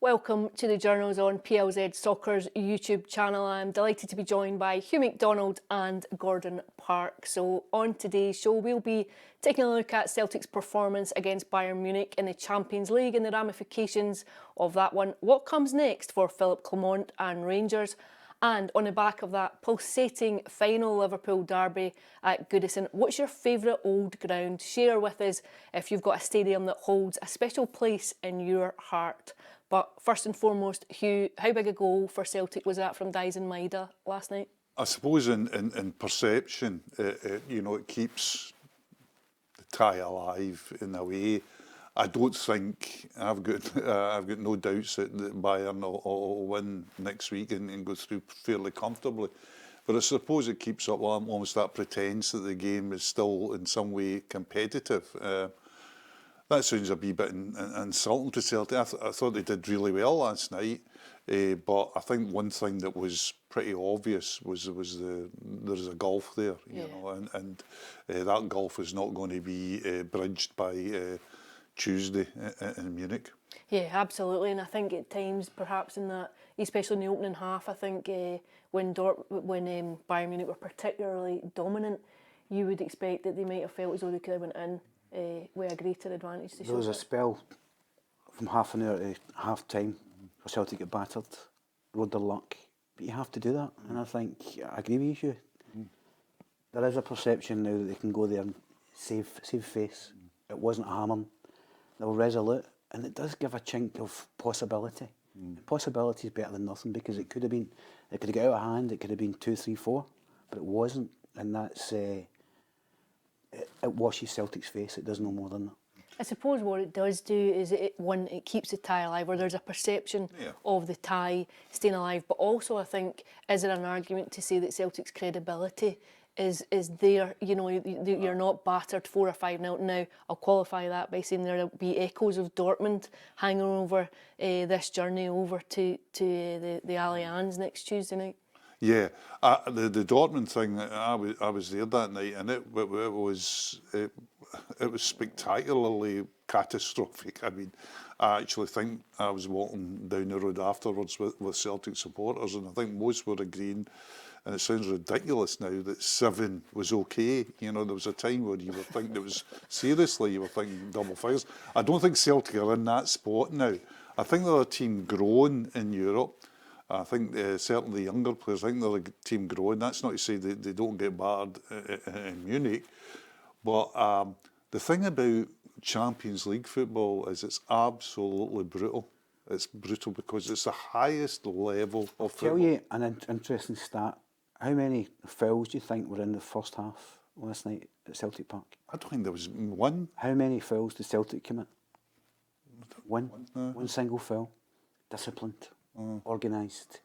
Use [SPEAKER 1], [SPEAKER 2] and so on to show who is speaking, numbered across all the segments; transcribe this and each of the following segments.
[SPEAKER 1] Welcome to the Journos on PLZ Soccer's YouTube channel. I'm delighted to be joined by Hugh McDonald and Gordon Park. So on today's show we'll be taking a look at Celtic's performance against Bayern Munich in the Champions League and the ramifications of that one. What comes next for Philippe Clement and Rangers? And on the back of that pulsating final Liverpool derby at Goodison, what's your favourite old ground? Share with us if you've got a stadium that holds a special place in your heart. But first and foremost, Hugh, how big a goal for Celtic was that from Daizen Maeda last night?
[SPEAKER 2] I suppose in perception, it keeps the tie alive in a way. I don't think I've got no doubts that Bayern will win next week and go through fairly comfortably. But I suppose it keeps up almost that pretense that the game is still in some way competitive. That sounds a wee bit insulting to Celtic. I thought they did really well last night, but I think one thing that was pretty obvious was there's a gulf there, you know, and that gulf is not going to be bridged by Tuesday in Munich.
[SPEAKER 1] Yeah, absolutely, and I think at times, perhaps in that, especially in the opening half, I think when Bayern Munich were particularly dominant, you would expect that they might have felt as though they could have went in with a greater advantage to show.
[SPEAKER 3] There was a spell from half an hour to half time for Celtic get battered, rode their luck, but you have to do that, and I think I agree with you. There is a perception now that they can go there and save face. It wasn't a hammering. They were resolute, and it does give a chink of possibility. Possibility is better than nothing, because it could have got out of hand, it could have been 2-3-4, but it wasn't, and that's it washes Celtic's face. It does no more than that.
[SPEAKER 1] I suppose what it does do is it keeps the tie alive, or there's a perception of the tie staying alive, but also I think, is there an argument to say that Celtic's credibility is there? You know, you're not battered 4 or 5-0. Now, I'll qualify that by saying there'll be echoes of Dortmund hanging over this journey over to the Allianz next Tuesday night.
[SPEAKER 2] Yeah, the Dortmund thing, I was there that night, and it was spectacularly catastrophic. I mean, I actually think I was walking down the road afterwards with Celtic supporters, and I think most were agreeing, and it sounds ridiculous now, that 7 was okay. You know, there was a time where you were thinking you were thinking double figures. I don't think Celtic are in that spot now. I think they're a team growing in Europe. I think certainly younger players, I think they're a team growing. That's not to say they don't get battered in Munich. But the thing about Champions League football is it's absolutely brutal. It's brutal because it's the highest level of football.
[SPEAKER 3] I'll tell you an interesting stat. How many fouls do you think were in the first half last night at Celtic Park?
[SPEAKER 2] I don't think there was one.
[SPEAKER 3] How many fouls did Celtic commit? One single foul. Disciplined. Organised,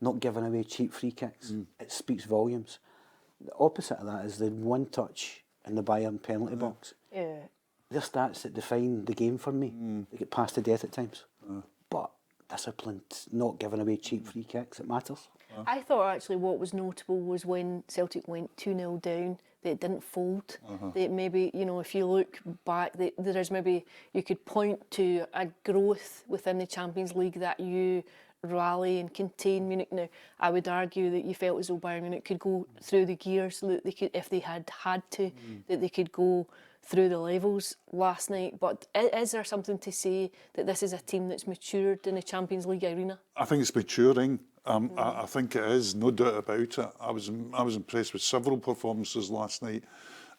[SPEAKER 3] not giving away cheap free kicks. It speaks volumes. The opposite of that is the one touch in the Bayern penalty box.
[SPEAKER 1] Yeah.
[SPEAKER 3] They're stats that define the game for me. They get past to death at times. But disciplined, not giving away cheap free kicks, it matters.
[SPEAKER 1] I thought actually what was notable was when Celtic went 2-0 down, that it didn't fold. That maybe, you know, if you look back, there is maybe, you could point to a growth within the Champions League that you rally and contain Munich. Now, I would argue that you felt as though Bayern Munich could go through the gears, that they could, if they had to, that they could go through the levels last night. But is there something to say that this is a team that's matured in the Champions League arena?
[SPEAKER 2] I think it's maturing. I think it is, no doubt about it. I was impressed with several performances last night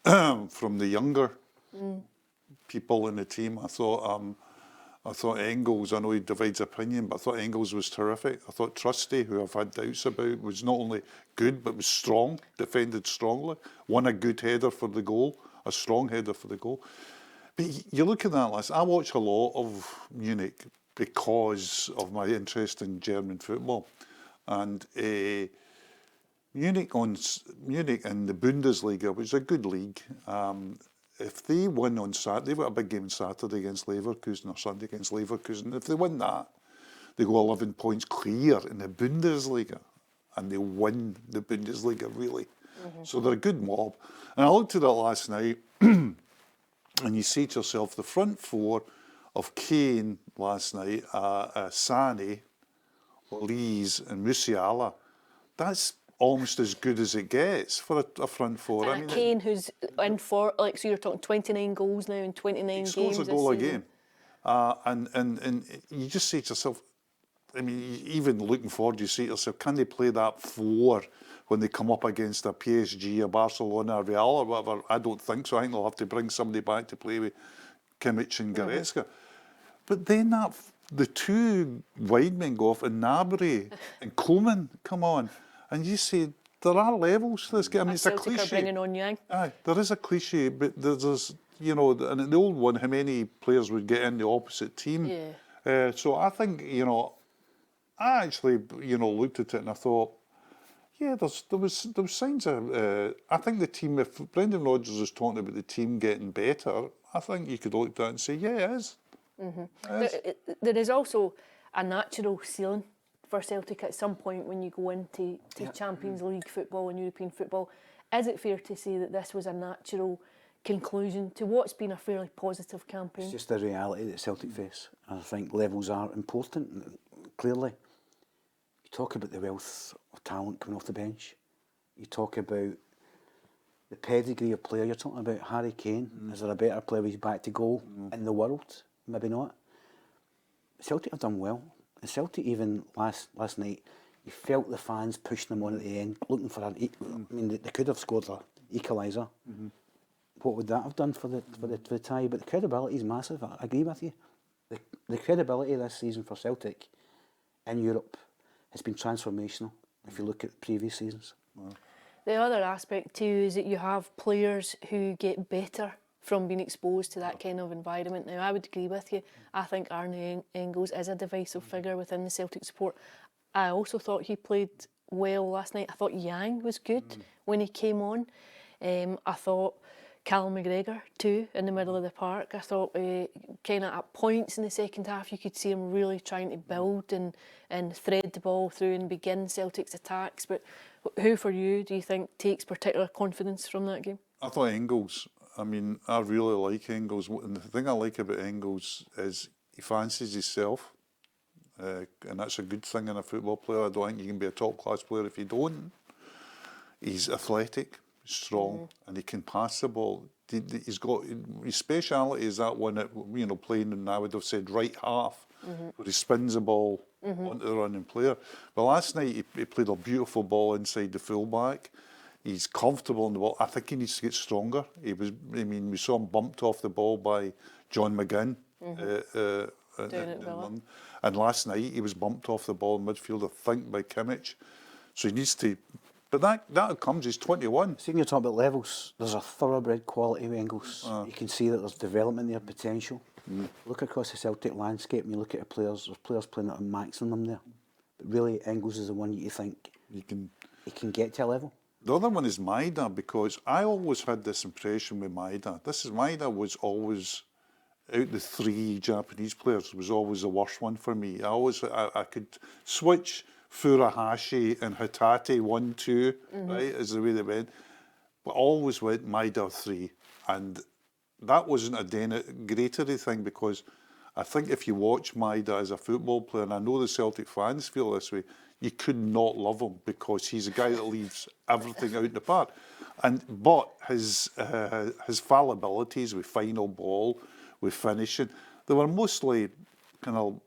[SPEAKER 2] from the younger people in the team. I thought Engels, I know he divides opinion, but I thought Engels was terrific. I thought Trusty, who I've had doubts about, was not only good, but was strong, defended strongly, won a good header for the goal, a strong header for the goal. But you look at that list, I watch a lot of Munich because of my interest in German football. And Munich in the Bundesliga, which is a good league, if they win on Saturday, they've got a big game on Saturday against Leverkusen or Sunday against Leverkusen. If they win that, they go 11 points clear in the Bundesliga, and they win the Bundesliga, really. So they're a good mob. And I looked at it last night, and you say to yourself, the front four of Kane last night, Sane, Lees and Musiala, that's almost as good as it gets for a front four.
[SPEAKER 1] And Kane, who's in for, like, so you're talking 29 goals now in 29 games.
[SPEAKER 2] Scores a goal a game. And you just say to yourself, I mean, even looking forward, you say to yourself, can they play that four when they come up against a PSG, a Barcelona, a Real or whatever? I don't think so. I think they'll have to bring somebody back to play with Kimmich and Goretzka. But then the two wide men go off, and Gnabry and Coman come on. And you say, there are levels to this game. I mean, it's a cliche.
[SPEAKER 1] Celtic are bringing on Yang.
[SPEAKER 2] Aye, there is a cliche, but there's, you know, and in the old one, how many players would get in the opposite team?
[SPEAKER 1] Yeah.
[SPEAKER 2] So I think, you know, I actually, you know, looked at it and I thought, yeah, there was signs of. I think the team. If Brendan Rodgers is talking about the team getting better, I think you could look at that and say, yeah, it is.
[SPEAKER 1] There is also a natural ceiling for Celtic at some point when you go into Champions League football and European football. Is it fair to say that this was a natural conclusion to what's been a fairly positive campaign?
[SPEAKER 3] It's just a reality that Celtic face. I think levels are important, clearly. You talk about the wealth of talent coming off the bench. You talk about the pedigree of player. You're talking about Harry Kane. Is there a better player who's back to goal in the world? Maybe not. Celtic have done well. And Celtic, even last night, you felt the fans pushing them on at the end, looking for an. I mean, they could have scored an equaliser. What would that have done for the tie? But the credibility is massive. I agree with you. The credibility this season for Celtic in Europe has been transformational. If you look at previous seasons.
[SPEAKER 1] The other aspect too is that you have players who get better from being exposed to that kind of environment. Now, I would agree with you. I think Arne Engels is a divisive figure within the Celtic support. I also thought he played well last night. I thought Yang was good when he came on. I thought Callum McGregor too in the middle of the park. I thought kind of at points in the second half you could see him really trying to build and thread the ball through and begin Celtic's attacks. But who for you do you think takes particular confidence from that game?
[SPEAKER 2] I thought Engels. I mean, I really like Engels. And the thing I like about Engels is he fancies himself. And that's a good thing in a football player. I don't think you can be a top-class player if you don't. He's athletic, strong, and he can pass the ball. He's got his speciality is that one that, you know, playing, and I would have said right half, where he spins the ball onto the running player. But last night he played a beautiful ball inside the fullback. He's comfortable in the ball. I think he needs to get stronger. We saw him bumped off the ball by John McGinn. And last night he was bumped off the ball in midfield, I think, by Kimmich. So he needs to. But that comes. He's 21.
[SPEAKER 3] Seeing you're talking about levels, there's a thoroughbred quality with Engels. You can see that there's development there, potential. Look across the Celtic landscape and you look at the players. There's players playing at a maximum there. But really, Engels is the one you think he can get to a level.
[SPEAKER 2] The other one is Maeda, because I always had this impression with Maeda. Maeda was always, out the three Japanese players, was always the worst one for me. I could switch Furuhashi and Hatate 1-2, right, is the way they went. But always went Maeda 3. And that wasn't a denigratory thing, because I think if you watch Maeda as a football player, and I know the Celtic fans feel this way, you could not love him because he's a guy that leaves everything out in the park. But his fallibilities with final ball, with finishing, they were mostly kind of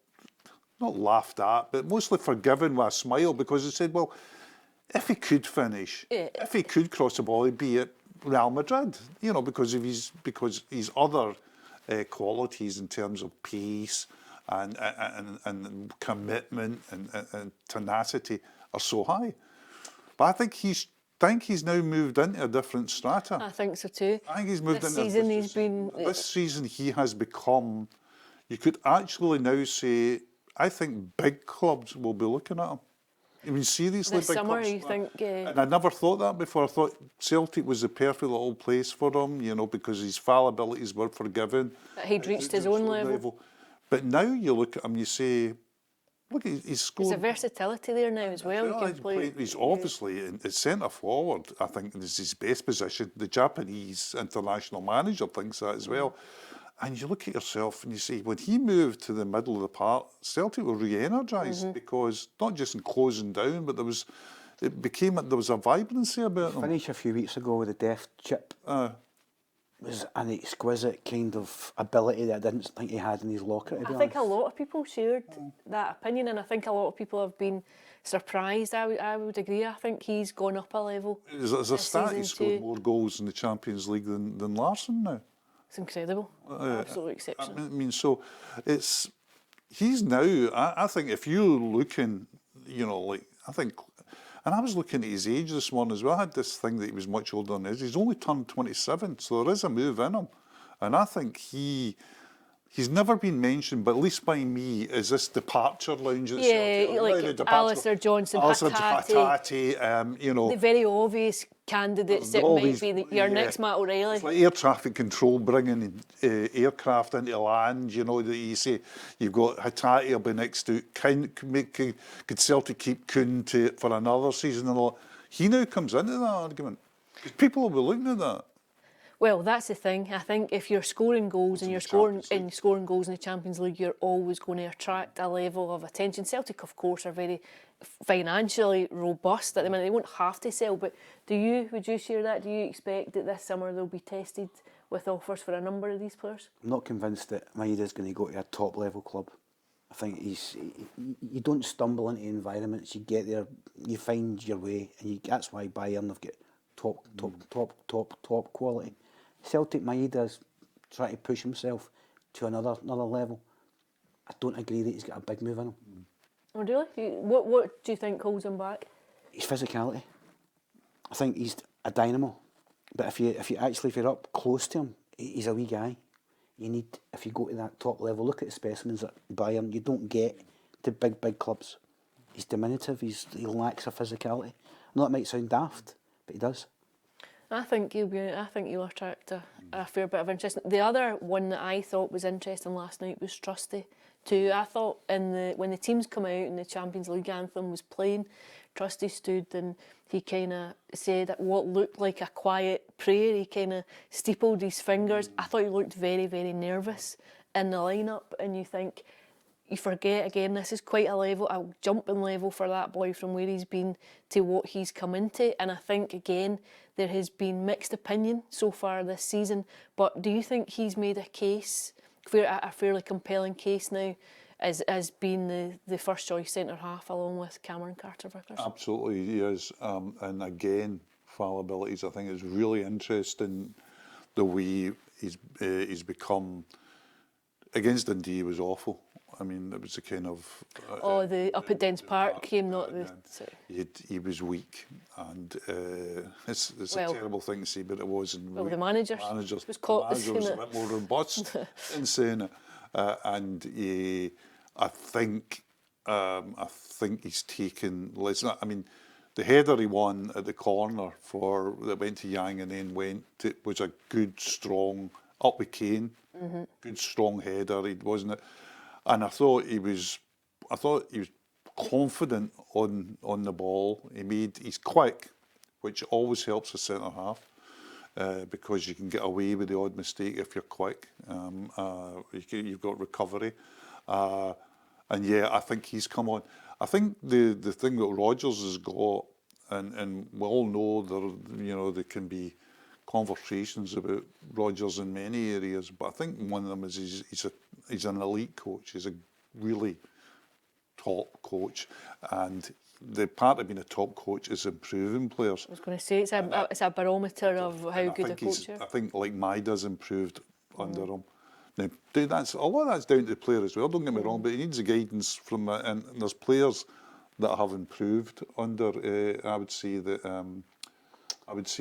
[SPEAKER 2] not laughed at, but mostly forgiven with a smile, because they said, well, if he could finish, if he could cross the ball, he'd be at Real Madrid, you know, because his other qualities in terms of pace and commitment and tenacity are so high. But I think he's now moved into a different strata.
[SPEAKER 1] I think so too.
[SPEAKER 2] I think he's moved
[SPEAKER 1] this
[SPEAKER 2] into
[SPEAKER 1] season he's been.
[SPEAKER 2] This season he has become. You could actually now say, I think big clubs will be looking at him. I mean, seriously,
[SPEAKER 1] This
[SPEAKER 2] big
[SPEAKER 1] summer,
[SPEAKER 2] clubs.
[SPEAKER 1] you think?
[SPEAKER 2] And I never thought that before. I thought Celtic was the perfect little place for him, you know, because his fallibilities were forgiven.
[SPEAKER 1] That he'd reached his own level.
[SPEAKER 2] But now you look at him, you say, look, he's scored.
[SPEAKER 1] There's a versatility there now as well.
[SPEAKER 2] Yeah,
[SPEAKER 1] he can play.
[SPEAKER 2] He's obviously in centre forward. I think is his best position. The Japanese international manager thinks that as well. And you look at yourself and you say, when he moved to the middle of the park, Celtic were re-energised because not just in closing down, but there was a vibrancy about them.
[SPEAKER 3] Finish a few weeks ago with the deft chip was an exquisite kind of ability that I didn't think he had in his locker.
[SPEAKER 1] I think a lot of people shared that opinion, and I think a lot of people have been surprised. I would agree. I think he's gone up a level.
[SPEAKER 2] Is a stat he scored more goals in the Champions League than Larsson now?
[SPEAKER 1] It's incredible. Absolutely exceptional.
[SPEAKER 2] I mean, so he's now, I think if you're looking, I think, and I was looking at his age this morning as well. I had this thing that he was much older than his. He's only turned 27, so there is a move in him. And I think he's never been mentioned, but at least by me, as this departure lounge at Celtic.
[SPEAKER 1] Like Alistair Johnstone,
[SPEAKER 2] Hatate,
[SPEAKER 1] the very obvious candidates that might be your next Matt O'Reilly.
[SPEAKER 2] It's like air traffic control bringing aircraft into land, that you say you've got Hatate will be next to could Celtic keep Kane for another season and all. He now comes into that argument because people will be looking at that.
[SPEAKER 1] Well, that's the thing. I think if you're scoring goals and you're scoring goals in the Champions League, you're always going to attract a level of attention. Celtic, of course, are very financially robust at the minute. They won't have to sell, but would you share that? Do you expect that this summer they'll be tested with offers for a number of these players?
[SPEAKER 3] I'm not convinced that Maeda's going to go to a top level club. I think you don't stumble into environments. You get there, you find your way, and that's why Bayern have got top quality. Celtic, Maeda's trying to push himself to another level. I don't agree that he's got a big move in him.
[SPEAKER 1] Oh, really? What do you think holds him back?
[SPEAKER 3] His physicality. I think he's a dynamo. But if you're up close to him, he's a wee guy. If you go to that top level, look at the specimens at Bayern, you don't get to big clubs. He's diminutive, he lacks a physicality. I know that might sound daft, but he does. I
[SPEAKER 1] think he'll attract a fair bit of interest. The other one that I thought was interesting last night was Trusty too. I thought when the teams come out and the Champions League anthem was playing, Trusty stood and he kind of said what looked like a quiet prayer. He kind of steepled his fingers. I thought he looked very, very nervous in the lineup, and you forget again, this is quite a jumping level for that boy from where he's been to what he's come into. And I think, again, there has been mixed opinion so far this season. But do you think he's made a case, a fairly compelling case now, as being the first choice centre-half along with Cameron Carter-Vickers?
[SPEAKER 2] Absolutely, he is. And again, fallibilities, I think it's really interesting the way he's become. Against Dundee, he was awful. I mean, it was a kind of...
[SPEAKER 1] the up at Dens Park game, not the...
[SPEAKER 2] He was weak, and it's a terrible thing to say, but it was.
[SPEAKER 1] Well, the manager was caught
[SPEAKER 2] was a bit more robust in saying it. I think he's taken... I mean, the header he won at the corner that went to Yang and then was a good, strong, up with Kane, good, strong header, wasn't it? And I thought he was confident on the ball. He's quick, which always helps a centre half because you can get away with the odd mistake if you're quick. You've got recovery, and yeah, I think he's come on. I think the thing that Rogers has got, and we all know there can be conversations about Rogers in many areas, but I think one of them is he's an elite coach. He's a really top coach, and the part of being a top coach is improving players.
[SPEAKER 1] I was going to say it's a barometer of how good a coach is.
[SPEAKER 2] I think like Maeda's improved under him. Now, a lot of that's down to the player as well. Don't get me wrong, but he needs the guidance from and there's players that have improved under. I would say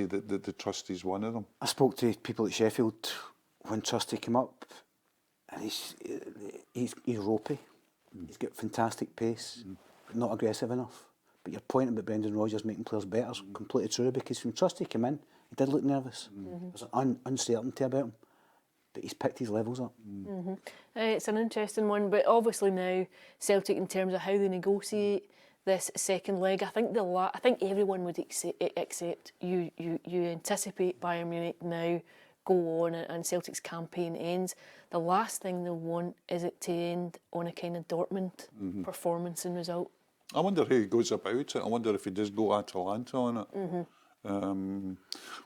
[SPEAKER 2] that the Trusty's one of them.
[SPEAKER 3] I spoke to people at Sheffield when Trusty came up, and he's ropey. He's got fantastic pace, but not aggressive enough. But your point about Brendan Rodgers making players better is completely true, because when Trusty came in, he did look nervous. There's an uncertainty about him, but he's picked his levels up.
[SPEAKER 1] It's an interesting one, but obviously now Celtic, in terms of how they negotiate this second leg, I think everyone would accept you anticipate Bayern Munich now go on and Celtic's campaign ends, the last thing they'll want is it to end on a kind of Dortmund performance and result.
[SPEAKER 2] I wonder how he goes about it. I wonder if he does go Atalanta on it.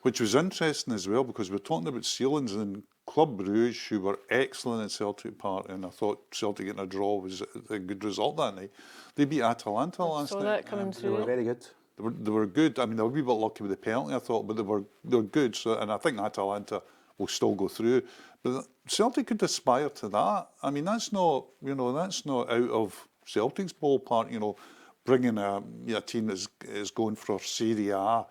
[SPEAKER 2] Which was interesting as well, because we're talking about ceilings, and Club Brugge, who were excellent at Celtic Park, and I thought Celtic getting a draw was a good result that night. They beat Atalanta last night.
[SPEAKER 1] That coming
[SPEAKER 3] They
[SPEAKER 1] through.
[SPEAKER 3] were very good.
[SPEAKER 2] They were good. I mean, they were a wee bit lucky with the penalty, I thought, but they were good. So, and I think Atalanta will still go through. But Celtic could aspire to that. I mean, that's not out of Celtic's ballpark. Bringing a team that is going for Serie A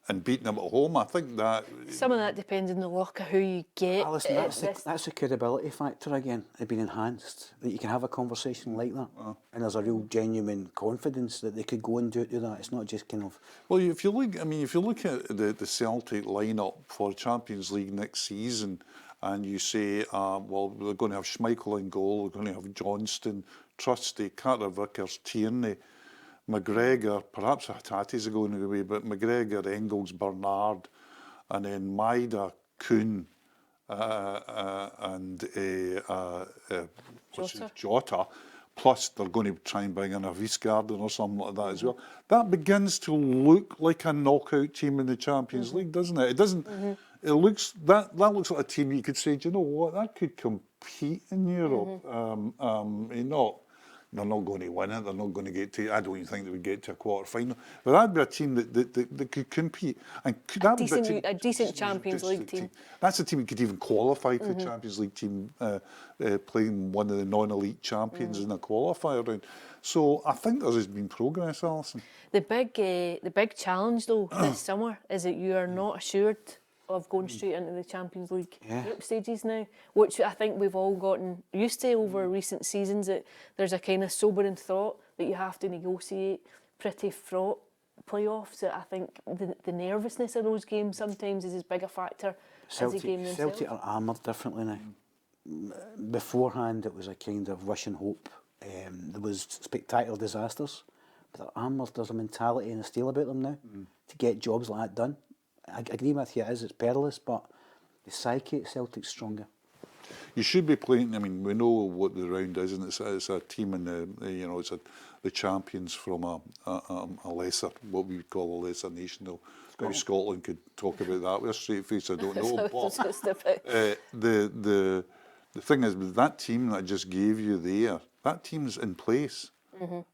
[SPEAKER 2] and beating them at home. I think that
[SPEAKER 1] Some of that depends on the luck of who you get.
[SPEAKER 3] Listen, that's the credibility factor again. It's been enhanced, that you can have a conversation like that, and there's a real genuine confidence that they could go and do that. It's not just kind of.
[SPEAKER 2] Well, if you look at the Celtic lineup for Champions League next season, and you say, well, they're going to have Schmeichel in goal, they're going to have Johnstone, Trusty, Carter Vickers, Tierney, McGregor, perhaps Hatate's going to go away, but McGregor, Engels, Bernard, and then Maeda, Kuhn, and Jota. Plus, they're going to try and bring in a Wiesgarden or something like that as well. That begins to look like a knockout team in the Champions League, doesn't it? It doesn't. It looks that looks like a team you could say, do you know what, that could compete in Europe. They're not going to win it. They're not going to get to. I don't even think they would get to a quarter final. But that'd be a team that could compete and that would be
[SPEAKER 1] a decent Champions League team.
[SPEAKER 2] That's a team that could even qualify for the Champions League team, playing one of the non-elite champions in a qualifier round. So I think there has been progress, Alison.
[SPEAKER 1] The big challenge though this summer is that you are not assured of going straight into the Champions League group stages now, which I think we've all gotten used to over recent seasons, that there's a kind of sobering thought that you have to negotiate pretty fraught playoffs. That I think the nervousness of those games sometimes is as big a factor as the game themselves.
[SPEAKER 3] Celtic are armoured differently now. Beforehand it was a kind of wish and hope. There was spectacular disasters, but they're armoured. There's a mentality and a steel about them now to get jobs like that done. I agree with you, it's perilous, but the psyche at Celtic's stronger.
[SPEAKER 2] You should be playing. I mean, we know what the round is, and it's a team in the the champions from a lesser, what we would call a lesser nation. How Scotland could talk about that with a straight face, I don't know. But the thing is, with that team that I just gave you there, that team's in place.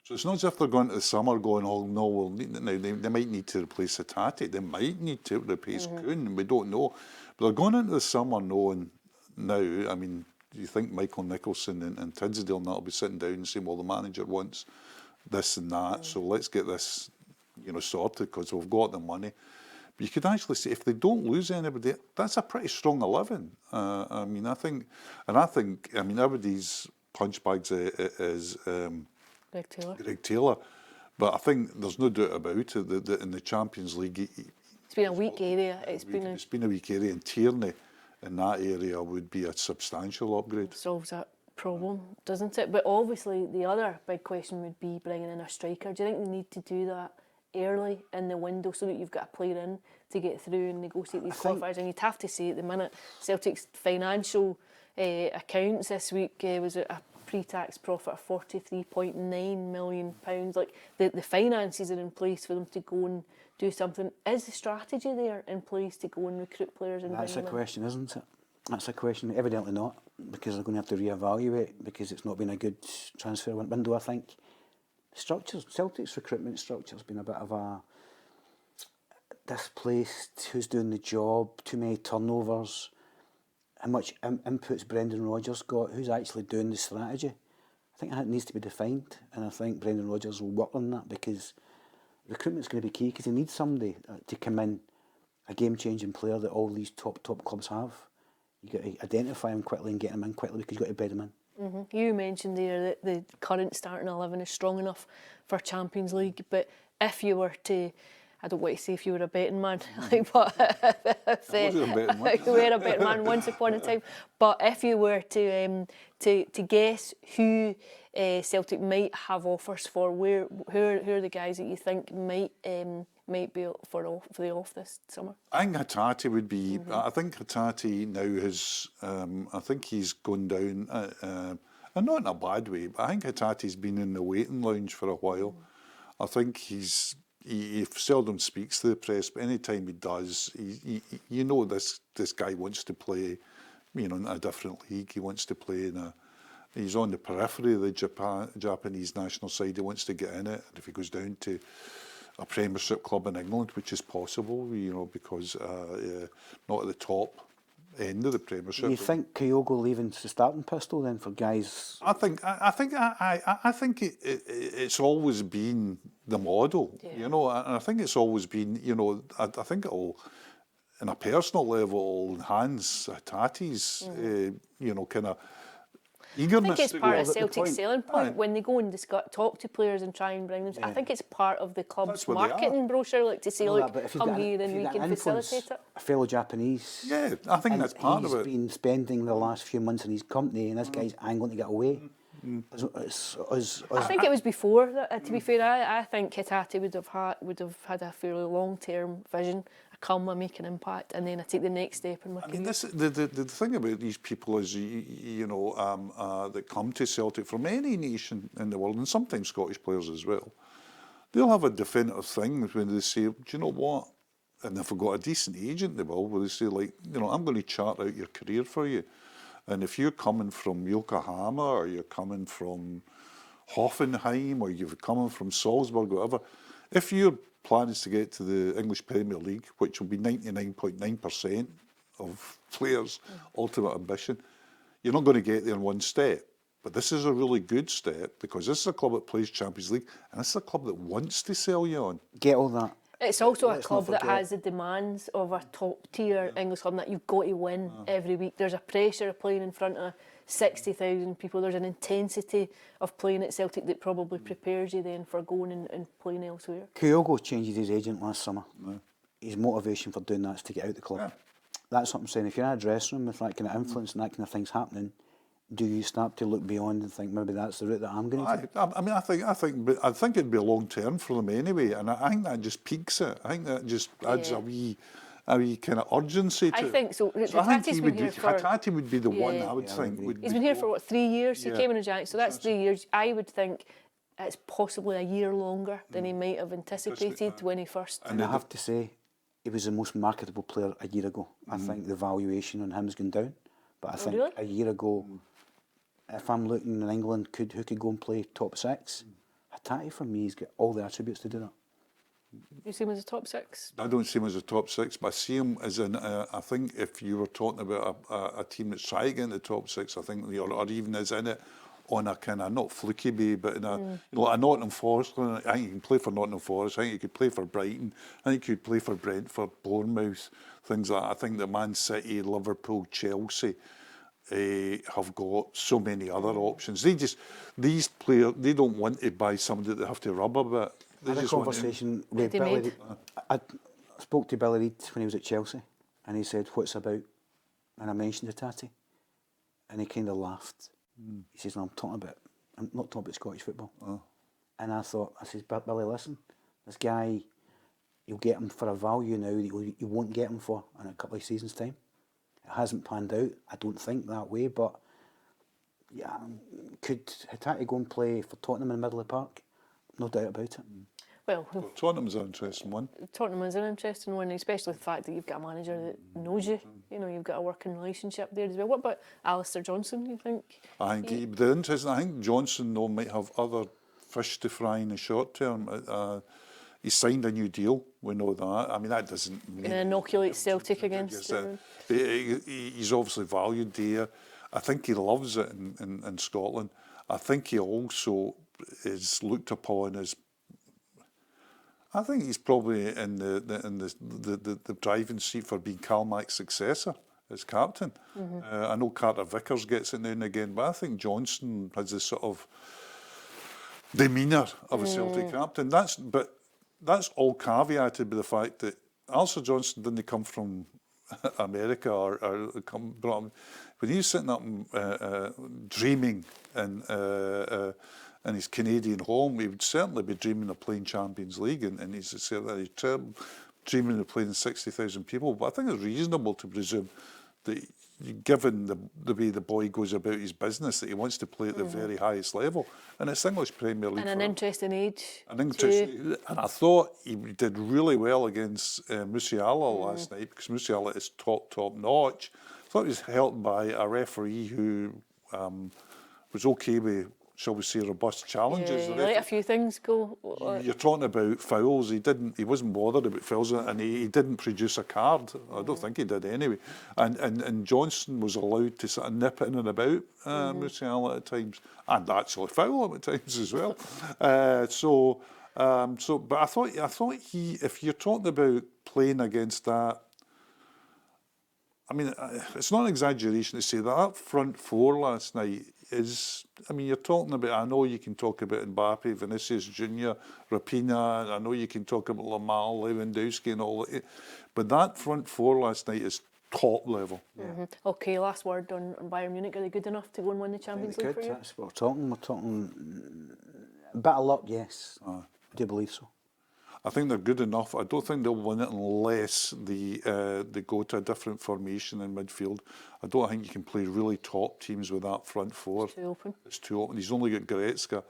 [SPEAKER 2] So it's not as if they're going to the summer going, oh no, we'll need it now. They might need to replace Hatate. They might need to replace Kuhn. We don't know. But they're going into the summer knowing now. I mean, do you think Michael Nicholson and Tidsdale and that will be sitting down and saying, well, the manager wants this and that, so let's get this, sorted because we've got the money. But you could actually say if they don't lose anybody, that's a pretty strong 11. I think everybody's punchbags is. Greg Taylor. But I think there's no doubt about it that in the Champions League...
[SPEAKER 1] It's been a weak area. It's
[SPEAKER 2] been a weak area, and Tierney in that area would be a substantial upgrade.
[SPEAKER 1] Solves that problem, doesn't it? But obviously the other big question would be bringing in a striker. Do you think they need to do that early in the window so that you've got a player in to get through and negotiate these qualifiers? And you'd have to say at the minute, Celtic's financial accounts this week was a pre-tax profit of £43.9 million. Like the finances are in place for them to go and do something. Is the strategy there in place to go and recruit players? And
[SPEAKER 3] that's a question, isn't it? That's a question. Evidently not, because they're going to have to reevaluate because it's not been a good transfer window. I think structures, Celtic's recruitment structure has been a bit of a displaced. Who's doing the job? Too many turnovers. How much inputs Brendan Rodgers got, who's actually doing the strategy. I think that needs to be defined, and I think Brendan Rodgers will work on that because recruitment's going to be key because he needs somebody to come in, a game-changing player that all these top clubs have. You've got to identify him quickly and get him in quickly because you've got to bed him in.
[SPEAKER 1] You mentioned there that the current starting 11 is strong enough for Champions League, but if you were to... I don't want to say if you were a betting man, but
[SPEAKER 2] you
[SPEAKER 1] were a betting man once upon a time. But if you were to guess who Celtic might have offers for, who are the guys that you think might might be for the off this summer?
[SPEAKER 2] I think Hatate would be. I think Hatate now has. I think he's gone down, and not in a bad way. But I think Hatate's been in the waiting lounge for a while. I think he seldom speaks to the press, but any time he does, you know this guy wants to play, you know, in a different league. He wants to play in a. He's on the periphery of the Japanese national side. He wants to get in it, and if he goes down to a Premiership club in England, which is possible, you know, because not at the top end of the Premiership.
[SPEAKER 3] Do you think Kyogo leaving's the starting pistol then for guys?
[SPEAKER 2] I think it's always been the model, you know, and I think it's always been, you know, I think it'll, on a personal level, enhance Hatate's, you know, kind of eagerness.
[SPEAKER 1] I think it's part of
[SPEAKER 2] to
[SPEAKER 1] Celtic's selling point when they go and talk to players and try and bring them. I think it's part of the club's marketing brochure, like to say, look, come here and we can facilitate it.
[SPEAKER 3] A fellow Japanese.
[SPEAKER 2] Yeah, I think that's part of it.
[SPEAKER 3] He's been spending the last few months in his company, and this guy's angling to get away.
[SPEAKER 1] I think it was before that. To be fair, I think Hatate would have had a fairly long-term vision. I make an impact, and then I take the next step in my career.
[SPEAKER 2] I mean, the thing about these people is, you know, that come to Celtic from any nation in the world, and sometimes Scottish players as well, they'll have a definitive thing when they say, do you know what? And if they've got a decent agent, they will, where they say, like, you know, I'm going to chart out your career for you. And if you're coming from Yokohama, or you're coming from Hoffenheim, or you're coming from Salzburg, or whatever, if your plan is to get to the English Premier League, which will be 99.9% of players' ultimate ambition, you're not going to get there in one step. But this is a really good step, because this is a club that plays Champions League, and this is a club that wants to sell you on.
[SPEAKER 3] Get all that.
[SPEAKER 1] It's also a club that has the demands of a top-tier English club, that you've got to win every week. There's a pressure of playing in front of 60,000 people. There's an intensity of playing at Celtic that probably prepares you then for going and playing elsewhere.
[SPEAKER 3] Kyogo changed his agent last summer. His motivation for doing that is to get out of the club. That's what I'm saying. If you're in a dressing room with that kind of influence and that kind of things happening, do you start to look beyond and think maybe that's the route that I'm going to take?
[SPEAKER 2] I mean, I think it'd be a long term for them anyway, and I think that just peaks it. I think that just adds a wee kind of urgency to it.
[SPEAKER 1] I think so.
[SPEAKER 2] So I think Hatate would be the one I would think.
[SPEAKER 1] He's been here for what, 3 years? He came in January, so that's 3 years. I would think it's possibly a year longer than he might have anticipated when he first.
[SPEAKER 3] And I have to say, he was the most marketable player a year ago. I think the valuation on him's gone down, but I think a year ago, if I'm looking in England, who could go and play top six? Hatate for me has got all the attributes to do that.
[SPEAKER 1] You see him as a top six?
[SPEAKER 2] I don't see him as a top six, but I see him as in. I think if you were talking about a team that's trying to get in the top six, I think, or even is in it on a kind of not fluky way, but in a you know, a Nottingham Forest. I think he can play for Nottingham Forest. I think he could play for Brighton. I think he could play for Brentford, Bournemouth, things like that. I think that Man City, Liverpool, Chelsea have got so many other options. These players, they don't want to buy somebody that they have to rub a bit.
[SPEAKER 3] I had a conversation with Billy Reid. I spoke to Billy Reid when he was at Chelsea, and he said, "What's it about?" And I mentioned Hatate, and he kind of laughed. He says, "No, I'm not talking about Scottish football." And I says, "Billy, listen, this guy, you'll get him for a value now that you won't get him for in a couple of seasons' time. It hasn't panned out, I don't think, that way, but yeah, could Hatate go and play for Tottenham in the middle of the park? No doubt about it."
[SPEAKER 1] Well,
[SPEAKER 2] Tottenham's an interesting one.
[SPEAKER 1] Tottenham is an interesting one, especially the fact that you've got a manager that knows you. You know, you've got a working relationship there as well. What about Alistair Johnstone, you think?
[SPEAKER 2] I think I think Johnson though might have other fish to fry in the short term. He signed a new deal. We know that. I mean, that doesn't mean
[SPEAKER 1] going to inoculate Celtic against.
[SPEAKER 2] He's obviously valued there. I think he loves it in Scotland. I think he also is looked upon as. I think he's probably in the driving seat for being Calmack's successor as captain. I know Carter Vickers gets it now and again, but I think Johnson has this sort of demeanour of a Celtic captain. That's all caveated by the fact that Alistair Johnstone didn't come from America or brought him. When he was sitting up dreaming in his Canadian home, he would certainly be dreaming of playing Champions League, and he's said that he's dreaming of playing 60,000 people. But I think it's reasonable to presume that, given the way the boy goes about his business, that he wants to play at the very highest level, and it's English Premier League.
[SPEAKER 1] And an interesting age.
[SPEAKER 2] And I thought he did really well against Musiala last night, because Musiala is top notch. I thought he was helped by a referee who was okay with, shall we say, robust challenges.
[SPEAKER 1] Yeah, he let a few things go.
[SPEAKER 2] You're talking about fouls. He wasn't bothered about fouls, and he didn't produce a card. I don't think he did anyway. And Johnstone was allowed to sort of nip in and about Musiala at times, and actually foul him at times as well. But I thought he, if you're talking about playing against that, I mean, it's not an exaggeration to say that front four last night is, I mean, you're talking about, I know you can talk about Mbappe, Vinicius Junior, Raphinha, I know you can talk about Lamar, Lewandowski and all that, but that front four last night is top level.
[SPEAKER 1] Yeah. Okay, last word on Bayern Munich. Are they good enough to go and win the Champions League for you?
[SPEAKER 3] That's what we're talking. We're talking a bit of luck, yes. I do believe so.
[SPEAKER 2] I think they're good enough. I don't think they'll win it unless they go to a different formation in midfield. I don't think you can play really top teams with that front four.
[SPEAKER 1] It's too open.
[SPEAKER 2] It's too open. He's only got Goretzka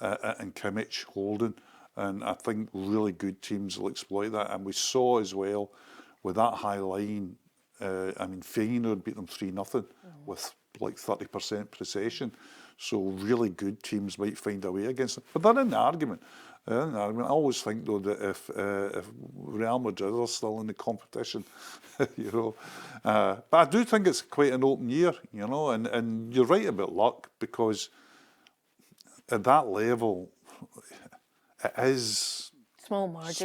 [SPEAKER 2] and Kimmich holding, and I think really good teams will exploit that. And we saw as well with that high line. I mean, Feyenoord beat them 3-0 with like 30% possession. So really good teams might find a way against them. But they're in the argument. I always think, though, that if Real Madrid are still in the competition, you know. But I do think it's quite an open year, you know, and you're right about luck, because at that level, it is
[SPEAKER 1] small margins.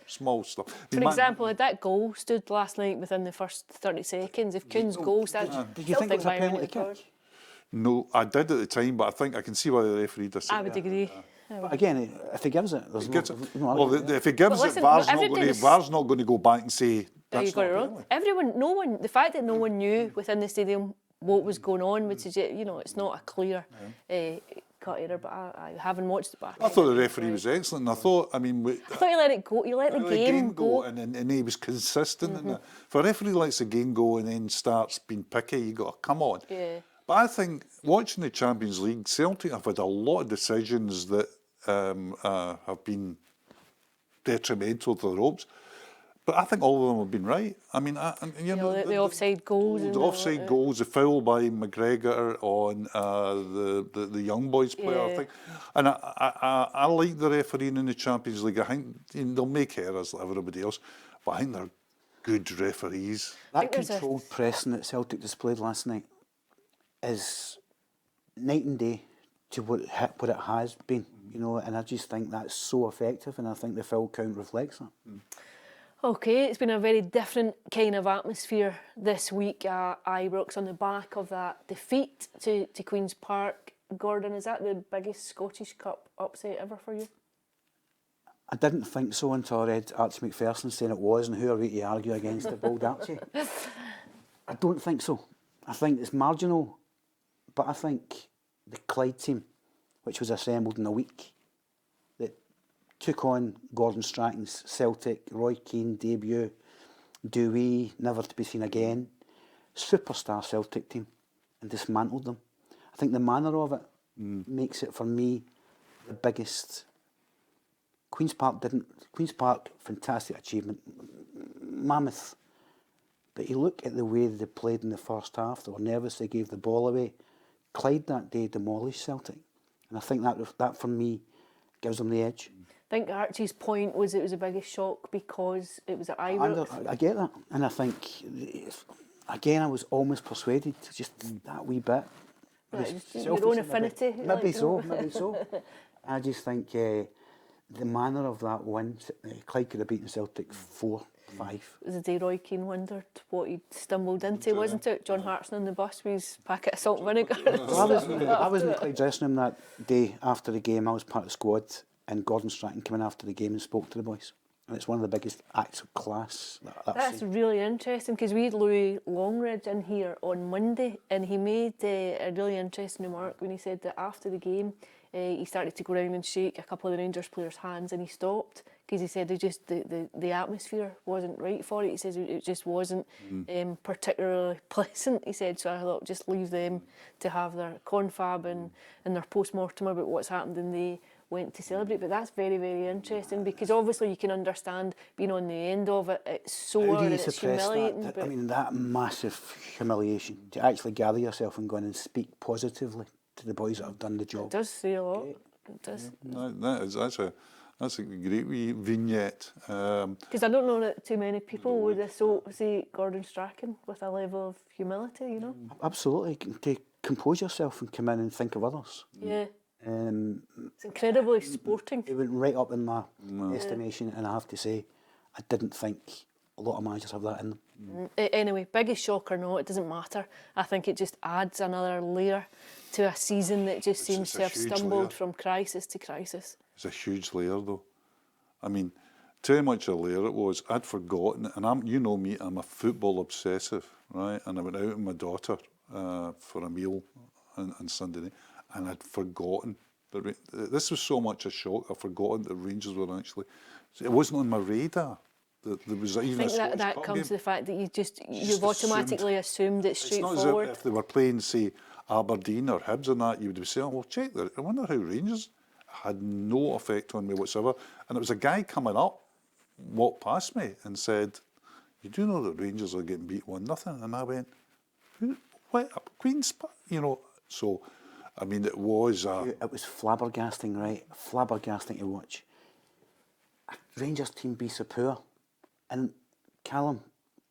[SPEAKER 2] Small stuff.
[SPEAKER 1] For example, had that goal stood last night within the first 30 seconds, if Kuhn's goal started...
[SPEAKER 3] Did you think it was a penalty kick?
[SPEAKER 2] No, I did at the time, but I think I can see why the referee does it.
[SPEAKER 1] I would agree.
[SPEAKER 3] But again, if he gives it, there's
[SPEAKER 2] if he gives it, VAR's not going to go back and say that's not
[SPEAKER 1] wrong. The fact that no one knew within the stadium what was going on would suggest, you know, it's not a clear cut error. But I haven't watched it back.
[SPEAKER 2] I thought the referee was excellent. I thought he
[SPEAKER 1] let it go. He let the game go,
[SPEAKER 2] and he was consistent. In if a referee lets the game go and then starts being picky, you got to come on.
[SPEAKER 1] Yeah.
[SPEAKER 2] But I think watching the Champions League, Celtic have had a lot of decisions that have been detrimental to the ropes. But I think all of them have been right. I mean,
[SPEAKER 1] the offside goals.
[SPEAKER 2] The offside goals, the foul by McGregor on the young boys player, I think. And I like the refereeing in the Champions League. I think they'll make errors like everybody else, but I think they're good referees.
[SPEAKER 3] That controlled pressing that Celtic displayed last night is night and day to what it has been, you know, and I just think that's so effective, and I think the foul count reflects that.
[SPEAKER 1] Okay, it's been a very different kind of atmosphere this week at Ibrox on the back of that defeat to Queen's Park. Gordon, is that the biggest Scottish Cup upset ever for you?
[SPEAKER 3] I didn't think so until I read Archie McPherson saying it was, and who are we to argue against the bold Archie? I don't think so. I think it's marginal, but I think the Clyde team, which was assembled in a week, that took on Gordon Strachan's Celtic, Roy Keane debut, Dewey, never to be seen again, superstar Celtic team, and dismantled them. I think the manner of it makes it, for me, the biggest. Queen's Park, fantastic achievement, mammoth. But you look at the way they played in the first half, they were nervous, they gave the ball away. Clyde that day demolished Celtic. And I think that for me, gives them the edge.
[SPEAKER 1] I think Archie's point was it was the biggest shock because it was at Ibrox.
[SPEAKER 3] I get that. And I think, again, I was almost persuaded, just that wee bit.
[SPEAKER 1] Your own affinity.
[SPEAKER 3] Maybe so. I just think the manner of that win, Clyde could have beaten Celtic 4-5.
[SPEAKER 1] It was the day Roy Keane wondered what he'd stumbled into, wasn't it? John Hartson on the bus with his packet of salt and vinegar.
[SPEAKER 3] I was in the Clyde dressing room that day after the game. I was part of the squad, and Gordon Strachan came in after the game and spoke to the boys. And it's one of the biggest acts of class that I've
[SPEAKER 1] That's
[SPEAKER 3] seen.
[SPEAKER 1] really interesting because we had Louis Longridge in here on Monday and he made a really interesting remark when he said that after the game he started to go around and shake a couple of the Rangers players' hands and he stopped because he said the atmosphere wasn't right for it. He says it just wasn't particularly pleasant, he said, so I thought just leave them to have their confab and their post-mortem about what's happened and they went to celebrate. But that's very, very interesting because obviously you can understand being on the end of it, it's sore
[SPEAKER 3] How do
[SPEAKER 1] and
[SPEAKER 3] you
[SPEAKER 1] it's
[SPEAKER 3] suppress
[SPEAKER 1] humiliating.
[SPEAKER 3] that?
[SPEAKER 1] But
[SPEAKER 3] I mean, that massive humiliation, to actually gather yourself and go in and speak positively to the boys that have done the
[SPEAKER 1] it
[SPEAKER 3] job.
[SPEAKER 1] does say a lot. It does.
[SPEAKER 2] That's a great wee vignette.
[SPEAKER 1] Because I don't know that too many people would associate Gordon Strachan with a level of humility, you know?
[SPEAKER 3] Absolutely, to compose yourself and come in and think of others.
[SPEAKER 1] Yeah.
[SPEAKER 3] It's
[SPEAKER 1] It's incredibly sporting.
[SPEAKER 3] It went right up in my estimation, and I have to say, I didn't think a lot of managers have that in them.
[SPEAKER 1] Anyway, biggest shock or not, it doesn't matter. I think it just adds another layer to a season that just seems
[SPEAKER 2] a
[SPEAKER 1] to have
[SPEAKER 2] huge
[SPEAKER 1] stumbled
[SPEAKER 2] layer.
[SPEAKER 1] from crisis to crisis.
[SPEAKER 2] It's a huge layer, though. I mean, too much a layer it was. I'd forgotten, and you know me, I'm a football obsessive, right? And I went out with my daughter for a meal on Sunday night, and I'd forgotten. This was so much a shock. I'd forgotten that Rangers were actually. It wasn't on my radar. There was even
[SPEAKER 1] I think that comes to the fact that you've automatically assumed it's straightforward.
[SPEAKER 2] It's not as if they were playing, say, Aberdeen or Hibs and that, you would be saying, oh, well, check that. I wonder how Rangers had no effect on me whatsoever. And it was a guy coming up, walked past me and said, you do know that Rangers are getting beat 1-0? And I went, who? What? Queen's Park? You know, so, I mean, it was
[SPEAKER 3] It was flabbergasting, right? Flabbergasting to watch. A Rangers team be so poor. And Callum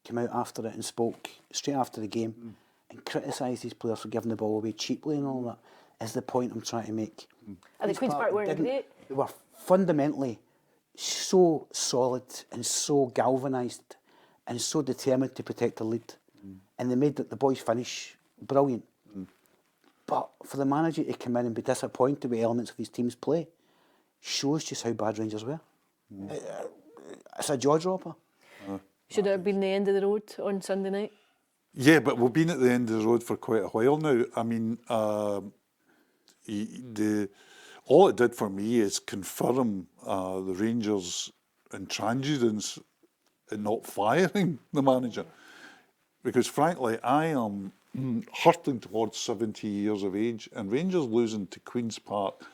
[SPEAKER 3] came out after it and spoke straight after the game and criticised these players for giving the ball away cheaply and all that, is the point I'm trying to make.
[SPEAKER 1] And the Queen's Park weren't great.
[SPEAKER 3] They were fundamentally so solid and so galvanised and so determined to protect the lead. And they made the boys finish brilliant. But for the manager to come in and be disappointed with elements of his team's play shows just how bad Rangers were. It's a jaw-dropper.
[SPEAKER 1] Should it have been the end of the road on Sunday night?
[SPEAKER 2] Yeah, but we've been at the end of the road for quite a while now. I mean, all it did for me is confirm the Rangers' intransigence in not firing the manager. Because frankly, I am hurtling towards 70 years of age, and Rangers losing to Queen's Park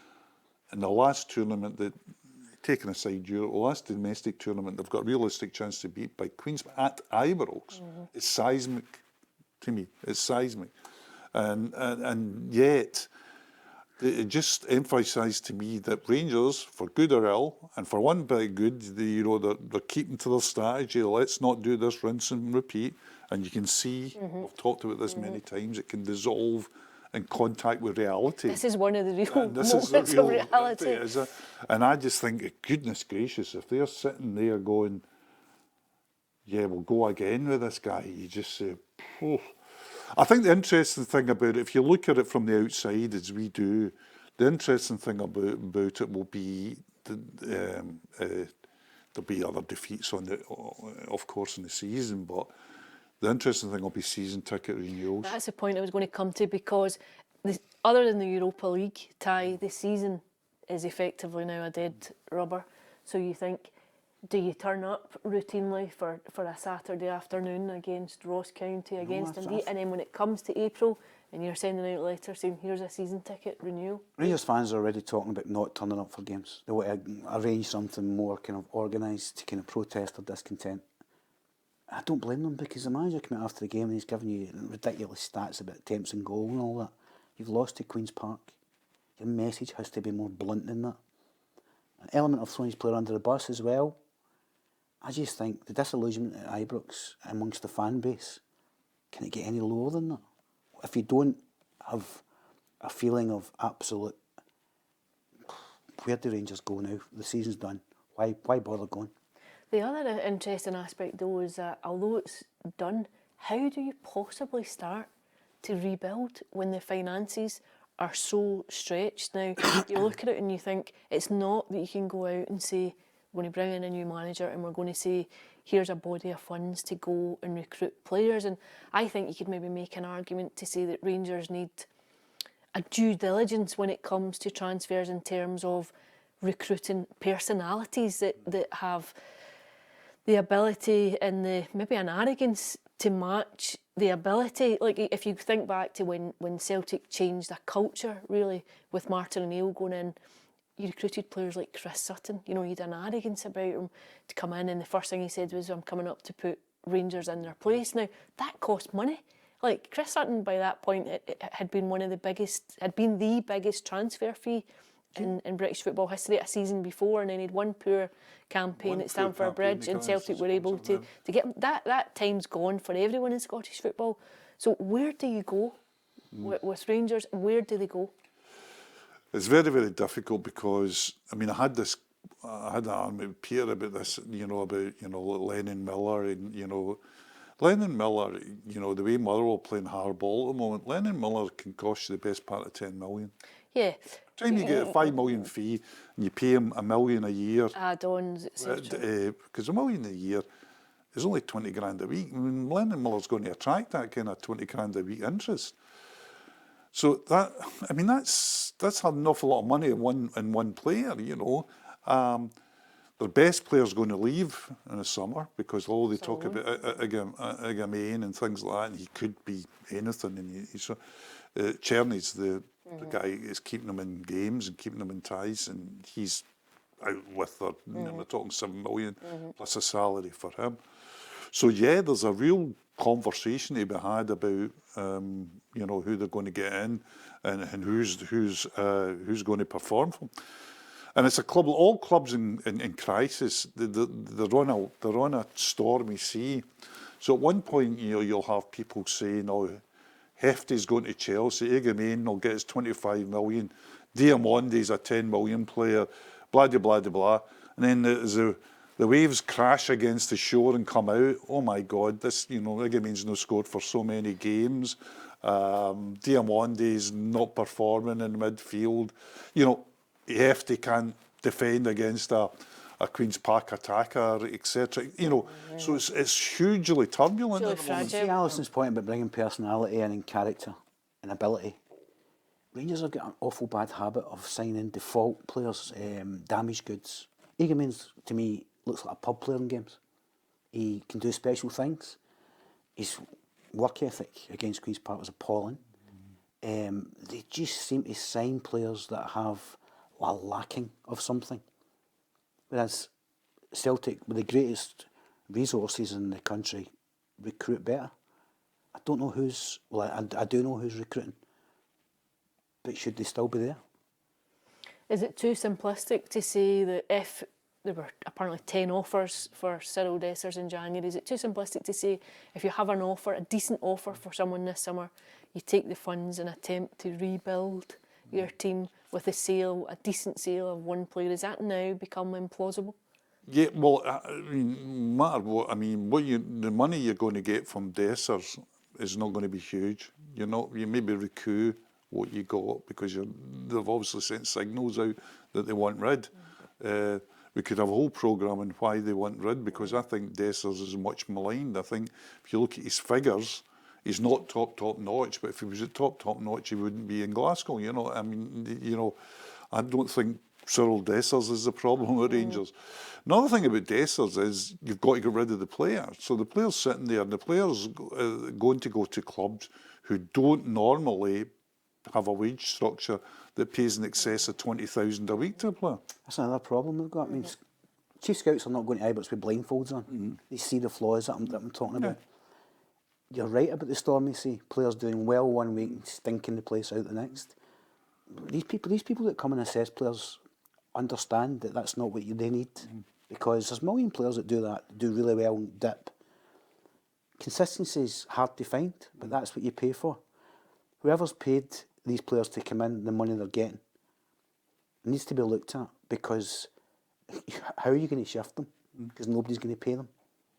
[SPEAKER 2] in the last tournament that, taking aside Europe, the last domestic tournament they've got a realistic chance to beat by Queen's at Ibrox, it's seismic to me. It's seismic, and yet it just emphasised to me that Rangers, for good or ill, and for one bit good, they're keeping to their strategy. Let's not do this rinse and repeat. And you can see, we've talked about this many times, it can dissolve in contact with reality.
[SPEAKER 1] This is one of the real
[SPEAKER 2] This
[SPEAKER 1] moments
[SPEAKER 2] is the
[SPEAKER 1] of
[SPEAKER 2] real
[SPEAKER 1] reality.
[SPEAKER 2] And I just think, goodness gracious, if they're sitting there going, yeah, we'll go again with this guy, you just say, oh. I think the interesting thing about it, if you look at it from the outside, as we do, the interesting thing about it will be there'll be other defeats of course, in the season, but the interesting thing will be season ticket renewals.
[SPEAKER 1] That's the point I was going to come to because other than the Europa League tie, the season is effectively now a dead rubber. So you think, do you turn up routinely for a Saturday afternoon against Ross County, against Dundee, and then when it comes to April and you're sending out letters saying here's a season ticket renewal?
[SPEAKER 3] Rangers fans are already talking about not turning up for games. They want to arrange something more kind of organised to kind of protest their discontent. I don't blame them because the manager came out after the game and he's giving you ridiculous stats about attempts and goal and all that. You've lost to Queen's Park. Your message has to be more blunt than that. An element of throwing his player under the bus as well. I just think the disillusionment at Ibrox amongst the fan base, can it get any lower than that? If you don't have a feeling of absolute, where do Rangers go now? The season's done. Why bother going?
[SPEAKER 1] The other interesting aspect though is that although it's done, how do you possibly start to rebuild when the finances are so stretched? Now, you look at it and you think it's not that you can go out and say, we're going to bring in a new manager and we're going to say, here's a body of funds to go and recruit players. And I think you could maybe make an argument to say that Rangers need a due diligence when it comes to transfers in terms of recruiting personalities that have the ability and maybe an arrogance to match the ability. Like if you think back to when Celtic changed the culture really with Martin O'Neill going in, you recruited players like Chris Sutton. You know, he had an arrogance about him to come in, and the first thing he said was, I'm coming up to put Rangers in their place. Now, that cost money. Like, Chris Sutton, by that point, it had been the biggest transfer fee in British football history a season before, and then he'd one poor campaign at Stamford Bridge, and Celtic were able to get him. That time's gone for everyone in Scottish football. So where do you go with Rangers? Where do they go?
[SPEAKER 2] It's very, very difficult because, I mean, I had an argument with Peter about this, about Lennon Miller and, Lennon Miller, the way Motherwell playing hardball at the moment, Lennon Miller can cost you the best part of 10 million.
[SPEAKER 1] Yeah.
[SPEAKER 2] Time you get a $5 million fee and you pay him $1 million a year.
[SPEAKER 1] Add-ons, etc.
[SPEAKER 2] Because $1 million a year is only 20 grand a week. I mean, Lennon Miller's going to attract that kind of 20 grand a week interest. So that's an awful lot of money in one player, Their best player's going to leave in the summer because they talk about Igamain and things like that, and he could be anything. And Czerny's the guy is keeping them in games and keeping them in ties, and he's out with her. They're talking 7 million plus a salary for him. So yeah, there's a real conversation to be had about who they're going to get in and who's going to perform for them. And it's a club. All clubs in crisis, they're on a stormy sea. So at one point, you'll have people saying, "Oh, Hefty's going to Chelsea. Igamain will get his 25 million. Diamonde's a 10 million player. Blah de blah de blah." And then the waves crash against the shore and come out. Oh my God! This Igamain's no scored for so many games. Diamonde's not performing in midfield. Hefty can't defend against a Queen's Park attacker, etc. So it's hugely turbulent at the moment.
[SPEAKER 3] See Alison's point about bringing personality in and character and ability. Rangers have got an awful bad habit of signing default players, damaged goods. Igamain's, to me, looks like a pub player in games. He can do special things. His work ethic against Queen's Park was appalling. They just seem to sign players that have a lacking of something. Whereas Celtic, with the greatest resources in the country, recruit better. I don't know I do know who's recruiting, but should they still be there?
[SPEAKER 1] Is it too simplistic to say that if there were apparently 10 offers for Cyril Dessers in January, is it too simplistic to say if you have an offer, a decent offer for someone this summer, you take the funds and attempt to rebuild your team with a decent sale of one player? Has that now become implausible?
[SPEAKER 2] Yeah, well, matter what. The money you're going to get from Dessers is not going to be huge. You maybe recoup what you got because they've obviously sent signals out that they want rid. We could have a whole programme on why they want rid, because I think Dessers is much maligned. I think if you look at his figures, he's not top notch, but if he was at top notch, he wouldn't be in Glasgow. I don't think Cyril Dessers is the problem with Rangers. Another thing about Dessers is you've got to get rid of the player. So the player's sitting there, and the player's going to go to clubs who don't normally have a wage structure that pays in excess of 20,000 a week to a player.
[SPEAKER 3] That's another problem we've got. Chief scouts are not going to Ibrox with blindfolds on. They see the flaws that I'm talking about. You're right about the stormy sea. Players doing well one week and stinking the place out the next. These people that come and assess players understand that that's not what they need, because there's a million players that do that, do really well and dip. Consistency is hard to find, but that's what you pay for. Whoever's paid these players to come in, the money they're getting, needs to be looked at, because how are you going to shift them? Because nobody's going to pay them.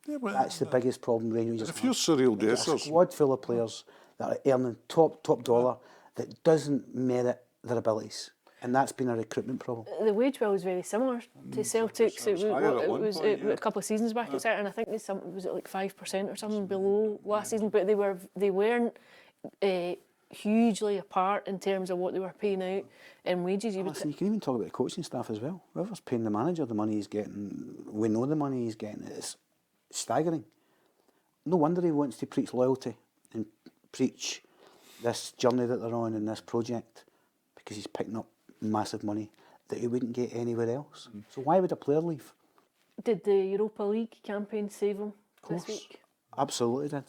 [SPEAKER 2] Yeah, well,
[SPEAKER 3] that's the biggest problem Rangers have.
[SPEAKER 2] If you're Cyril Dessers,
[SPEAKER 3] a squad full of players that are earning top dollar that doesn't merit their abilities. And that's been a recruitment problem.
[SPEAKER 1] The wage bill was very similar to Celtic's.
[SPEAKER 2] it was higher at one
[SPEAKER 1] was
[SPEAKER 2] point, yeah.
[SPEAKER 1] a couple of seasons back, and I think was it like 5% or something below last season. But they weren't hugely apart in terms of what they were paying out in wages.
[SPEAKER 3] Listen, you can even talk about the coaching staff as well. Whoever's paying the manager the money he's getting, we know the money he's getting. It's staggering. No wonder he wants to preach loyalty and preach this journey that they're on in this project, because he's picking up massive money that he wouldn't get anywhere else. So why would a player leave?
[SPEAKER 1] Did the Europa League campaign save him this week?
[SPEAKER 3] Absolutely did.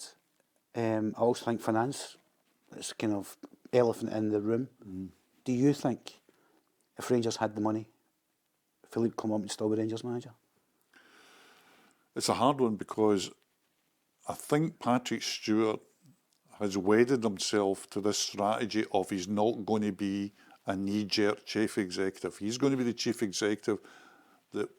[SPEAKER 3] I also think finance, it's kind of elephant in the room. Do you think if Rangers had the money, Philippe Clement would still be Rangers manager?
[SPEAKER 2] It's a hard one, because I think Patrick Stewart has wedded himself to this strategy of he's not going to be a knee-jerk chief executive. He's going to be the chief executive that,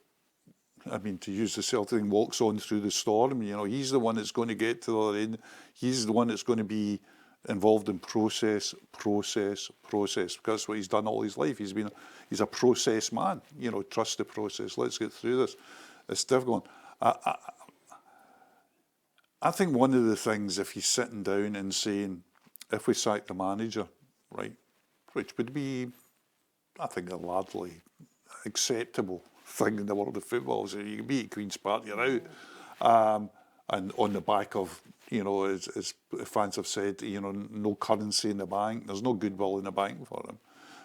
[SPEAKER 2] I mean, to use the Celtic thing, walks on through the storm. You know, he's the one that's going to get to the other end. He's the one that's going to be involved in process, because that's what he's done all his life. He's a process man. You know, trust the process. Let's get through this. It's difficult. I think one of the things, if he's sitting down and saying, if we sack the manager, right, which would be, I think, a largely acceptable thing in the world of football, so you can be at Queen's Park, you're out, and on the back of, you know, as fans have said, you know, no currency in the bank, there's no goodwill in the bank for him.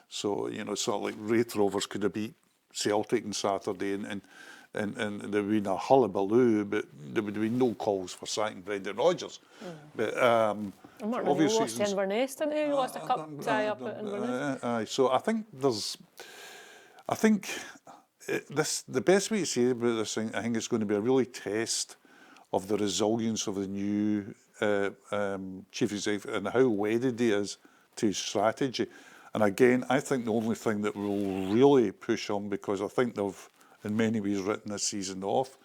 [SPEAKER 2] So, you know, sort of like Wraith Rovers could have beat Celtic on Saturday, and there would have been a hullabaloo, but there would have been no calls for sacking Brendan Rodgers. But
[SPEAKER 1] obviously, lost to Inverness, didn't he? He lost a cup tie up at Inverness.
[SPEAKER 2] So I think the best way to say about this thing, I think it's going to be a really test of the resilience of the new chief executive and how wedded he is to his strategy. And again, I think the only thing that will really push on, because I think they've in many ways written this season off,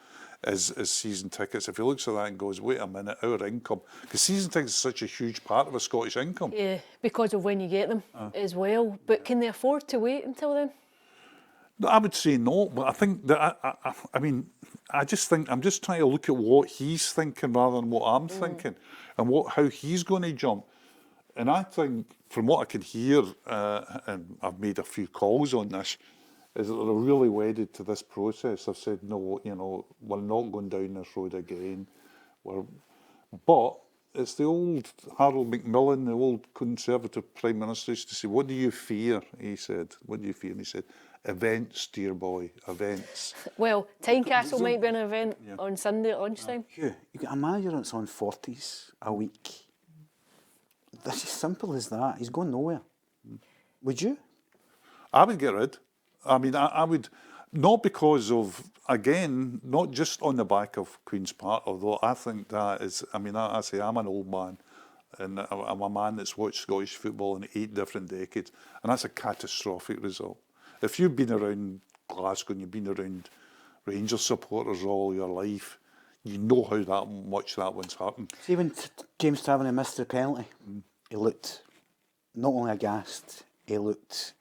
[SPEAKER 2] is season tickets. If he looks at that and goes, wait a minute, our income, because season tickets is such a huge part of a Scottish income.
[SPEAKER 1] Yeah, because of when you get them as well. But can they afford to wait until then?
[SPEAKER 2] I would say no, but I think that I just think I'm just trying to look at what he's thinking rather than what I'm thinking, and how he's going to jump. And I think, from what I can hear, and I've made a few calls on this, is that they're really wedded to this process. They've said, no, you know, we're not going down this road again. But it's the old Harold Macmillan, the old Conservative Prime Minister, used to say, what do you fear? He said, what do you fear? And he said, events, dear boy, events.
[SPEAKER 1] Well, Tynecastle might be an event on Sunday at lunchtime.
[SPEAKER 3] Hugh, you get a manager that's on 40s a week. That's as simple as that. He's going nowhere. Would you?
[SPEAKER 2] I would get rid. I mean, I would, not because of, again, not just on the back of Queen's Park, although I think that is, I mean, I say I'm an old man, and I'm a man that's watched Scottish football in 8 different decades, and that's a catastrophic result. If you've been around Glasgow and you've been around Rangers supporters all your life, you know how much that one's happened.
[SPEAKER 3] See, when James Tavernier missed the penalty, he looked not only aghast, he looked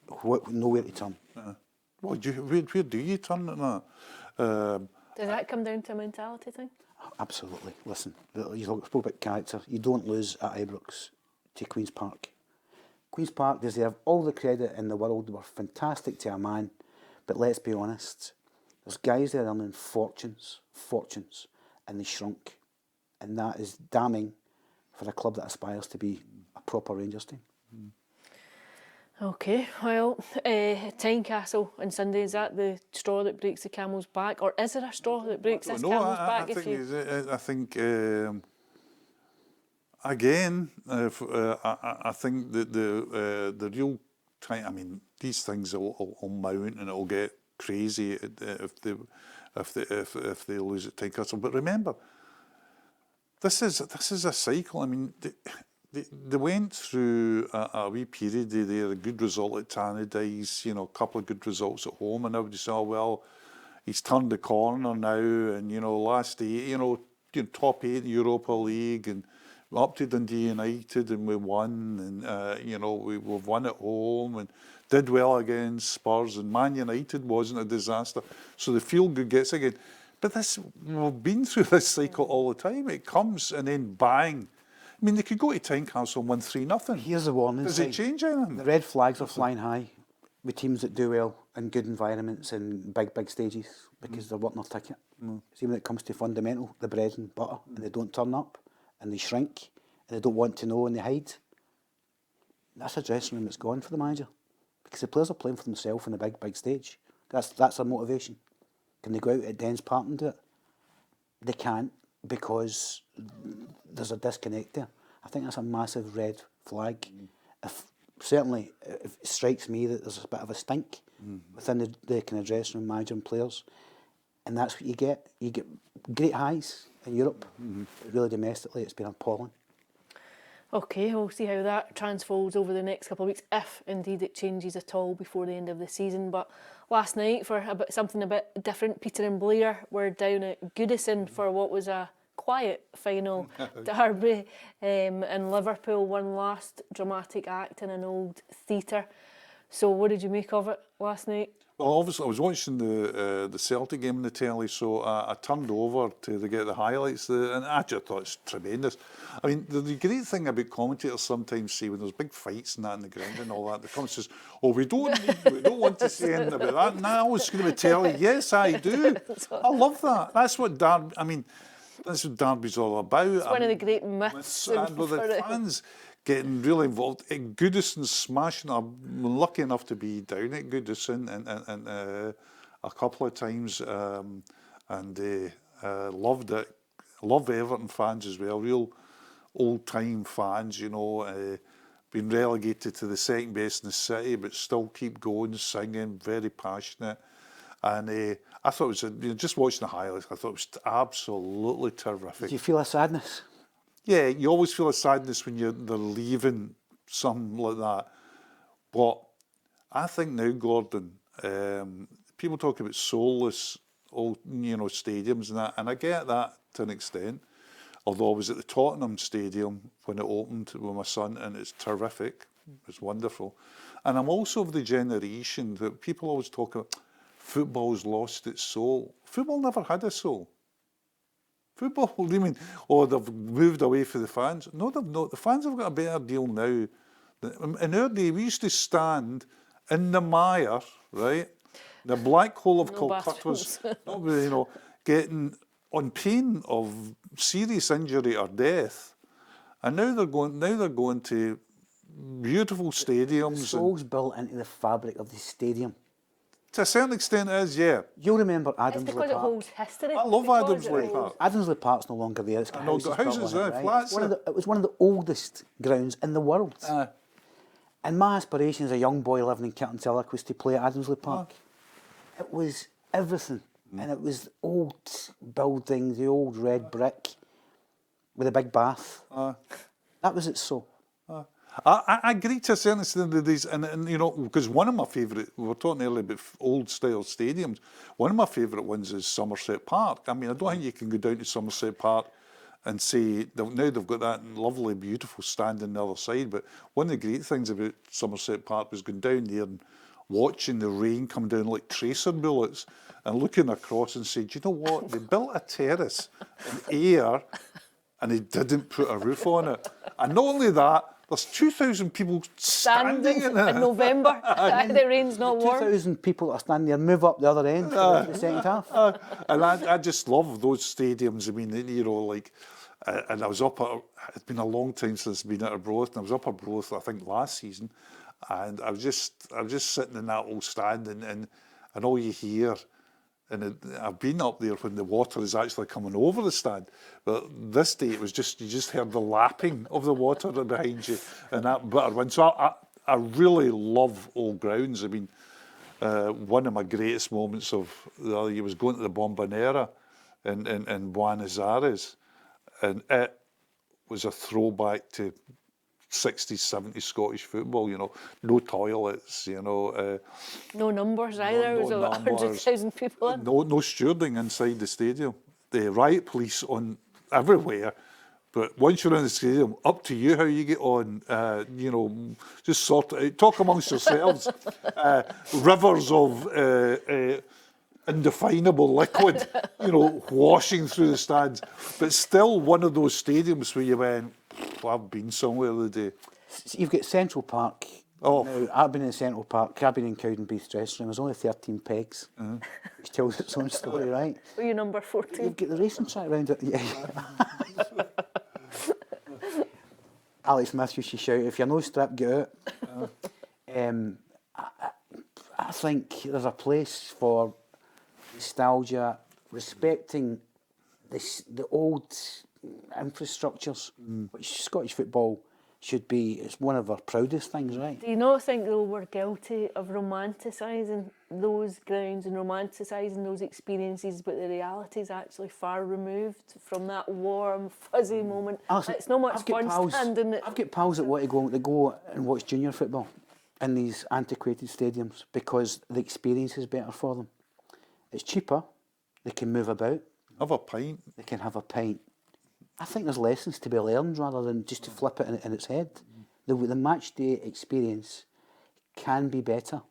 [SPEAKER 3] nowhere to turn.
[SPEAKER 2] Well, where do you turn at that?
[SPEAKER 1] Does that come down to a mentality thing?
[SPEAKER 3] Absolutely. Listen, you spoke about character. You don't lose at Ibrox to Queen's Park. Queen's Park deserve all the credit in the world. They were fantastic to a man, but let's be honest, there's guys there earning fortunes, and they shrunk. And that is damning for a club that aspires to be a proper Rangers team.
[SPEAKER 1] Okay, well, Tynecastle on Sunday, is that the straw that breaks the camel's back, or is there a straw that breaks this camel's back?
[SPEAKER 2] I think again, I think that the real time. I mean, these things will mount and it'll get crazy if they lose at Tynecastle. But remember, this is a cycle. I mean. They went through a wee period. They had a good result at Tannadice, you know, a couple of good results at home, and everybody said, oh, well, he's turned the corner now, and, you know, last 8, you know, top 8 in the Europa League, and up to Dundee United and we won, and you know, we've won at home and did well against Spurs, and Man United wasn't a disaster. So the feel good gets again. But this, we've been through this cycle all the time. It comes and then bang. I mean, they could go to Tynecastle and win 3-0.
[SPEAKER 3] Here's the warning
[SPEAKER 2] Does
[SPEAKER 3] sign.
[SPEAKER 2] it change anything?
[SPEAKER 3] The red flags are flying high with teams that do well in good environments and big stages because they're working their ticket. See, when it comes to fundamental, the bread and butter, and they don't turn up and they shrink and they don't want to know and they hide, that's a dressing room that's gone for the manager because the players are playing for themselves on a big stage. That's their motivation. Can they go out at Dens Park and do it? They can't because there's a disconnect there. I think that's a massive red flag. Certainly, it strikes me that there's a bit of a stink within the kind of dressing room, manager and players, and that's what you get. You get great highs in Europe, but really domestically it's been appalling.
[SPEAKER 1] Okay, we'll see how that transfolds over the next couple of weeks, if indeed it changes at all before the end of the season. But last night, for something a bit different, Peter and Blair were down at Goodison for what was a quiet final derby, and Liverpool won last dramatic act in an old theatre. So what did you make of it last night?
[SPEAKER 2] Well, obviously, I was watching the Celtic game on the telly, so I turned over to get the highlights, and I just thought it's tremendous. I mean, the great thing about commentators sometimes say when there's big fights and that in the ground and all that, the comment says, "Oh, we don't want to say anything about that." Now it's going to be telly. Yes, I do. I love that. That's what derby. I mean, that's what derby's all about.
[SPEAKER 1] It's one of the great myths.
[SPEAKER 2] And with the fans getting really involved. At Goodison smashing. I'm lucky enough to be down at Goodison and a couple of times, and loved it. Love Everton fans as well. Real old-time fans, you know. Been relegated to the second best in the city, but still keep going, singing, very passionate. And I thought it was, just watching the highlights, I thought it was absolutely terrific.
[SPEAKER 3] Did you feel a sadness?
[SPEAKER 2] Yeah, you always feel a sadness when they're leaving, something like that. But I think now, Gordon, people talk about soulless old, stadiums and that, and I get that to an extent. Although I was at the Tottenham Stadium when it opened with my son, and it's terrific, it's wonderful. And I'm also of the generation that people always talk about football's lost its soul. Football never had a soul. Football, what do you mean? Oh, they've moved away from the fans. No, they've not. The fans have got a better deal now. In our day, we used to stand in the mire, right? The black hole of Calcutta was, getting on pain of serious injury or death. And now they're going to beautiful stadiums.
[SPEAKER 3] The soul's built into the fabric of the stadium.
[SPEAKER 2] To a certain extent, it is, yeah.
[SPEAKER 3] You'll remember
[SPEAKER 1] It's
[SPEAKER 3] Adamsley
[SPEAKER 1] because it
[SPEAKER 3] Park.
[SPEAKER 1] holds history.
[SPEAKER 2] I love Adamsley Park.
[SPEAKER 3] Adamsley Park's no longer there. It's got
[SPEAKER 2] houses
[SPEAKER 3] built on
[SPEAKER 2] there,
[SPEAKER 3] it,
[SPEAKER 2] flats.
[SPEAKER 3] It was one of the oldest grounds in the world. And my aspiration as a young boy living in Celtic was to play at Adamsley Park. It was everything. And it was old buildings, the old red brick with a big bath. That was its soul.
[SPEAKER 2] I agree to a certain extent with these, and because one of my favourite, we were talking earlier about old style stadiums, one of my favourite ones is Somerset Park. I mean, I don't think you can go down to Somerset Park and say, now they've got that lovely, beautiful stand on the other side, but one of the great things about Somerset Park was going down there and watching the rain come down like tracer bullets and looking across and saying, do you know what, they built a terrace in air and they didn't put a roof on it. And not only that, there's 2,000 people standing in it.
[SPEAKER 1] In November, the rain's not warm.
[SPEAKER 3] 2,000 people that are standing there move up the other end for the second half.
[SPEAKER 2] And I just love those stadiums. I mean, and I was up at, it's been a long time since I've been at Arbroath, and I was up at Arbroath, I think, last season, and I was just sitting in that old stand, and all you hear, and I've been up there when the water is actually coming over the stand, but this day it was just, you just heard the lapping of the water behind you, and that bitter wind. So I really love old grounds. I mean, one of my greatest moments of the other year was going to the Bombonera in Buenos Aires, and it was a throwback to 60s, 70s Scottish football, no toilets,
[SPEAKER 1] no numbers either,
[SPEAKER 2] no
[SPEAKER 1] there was 100,000 people in.
[SPEAKER 2] No stewarding inside the stadium. The riot police on everywhere, But once you're in the stadium, up to you how you get on. You know, just sort it out. Talk amongst yourselves. Rivers of indefinable liquid, you know, washing through the stands. But still one of those stadiums where you went, I've been somewhere today.
[SPEAKER 3] So you've got Central Park.
[SPEAKER 2] Oh.
[SPEAKER 3] Now, I've been in Central Park. I've been in Cowdenbeath dressing room. There's only 13 pegs, which tells its own story, right?
[SPEAKER 1] Were you number 14?
[SPEAKER 3] You've got the racing track around it. Yeah. Alex Matthews, she shouted, if you're no strap, get out. I think there's a place for nostalgia, respecting the old infrastructures, which Scottish football should be. It's one of our proudest things, right?
[SPEAKER 1] Do you not think though we're guilty of romanticising those grounds and romanticising those experiences, but the reality is actually far removed from that warm, fuzzy moment?
[SPEAKER 3] Alison,
[SPEAKER 1] it's not much fun standing it.
[SPEAKER 3] I've got pals that want to go and watch junior football in these antiquated stadiums because the experience is better for them. It's cheaper, they can move about.
[SPEAKER 2] Have a pint.
[SPEAKER 3] They can have a pint. I think there's lessons to be learned rather than just to flip it in its head. The match day experience can be better.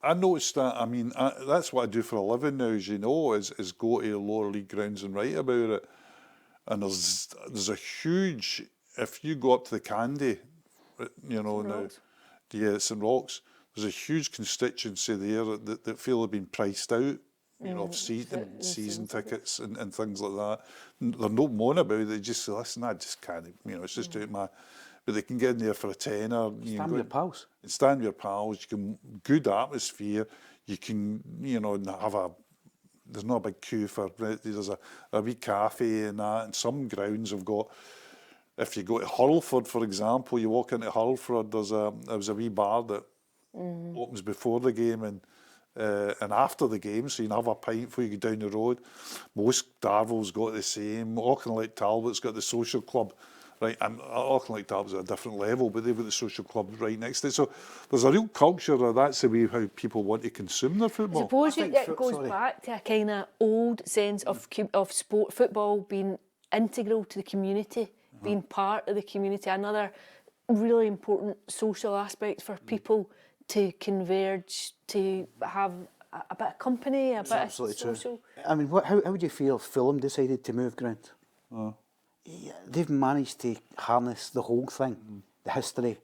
[SPEAKER 2] I noticed that. I mean, that's what I do for a living now, as you know, is go to lower league grounds and write about it. And there's a huge, if you go up to the Candy, you know, now, yeah, St Rocks, there's a huge constituency there that feel have been priced out. You know, of season tickets and things like that. They're not moan about it. They just say, listen, I just can't, you know, it's just out my... But they can get in there for a tenner.
[SPEAKER 3] Stand with your pals.
[SPEAKER 2] Stand with your pals. You can... Good atmosphere. You can, you know, have a... There's not a big queue for... There's a wee cafe and that. And some grounds have got... If you go to Hurlford, for example, you walk into Hurlford, there was a wee bar that opens before the game and after the game, so you can have a pint before you go down the road. Most Darvel's got the same. Auchinleck Talbot's got the social club, right? And Auchinleck Talbot's at a different level, but they've got the social club right next to it. So there's a real culture that that's the way how people want to consume their football.
[SPEAKER 1] I suppose it goes back to a kind of old sense of sport, football being integral to the community, being part of the community. Another really important social aspect for people to converge, to have a bit of company, a bit of social...
[SPEAKER 3] True. I mean, how would you feel if Fulham decided to move ground? Yeah, they've managed to harness the whole thing, the history,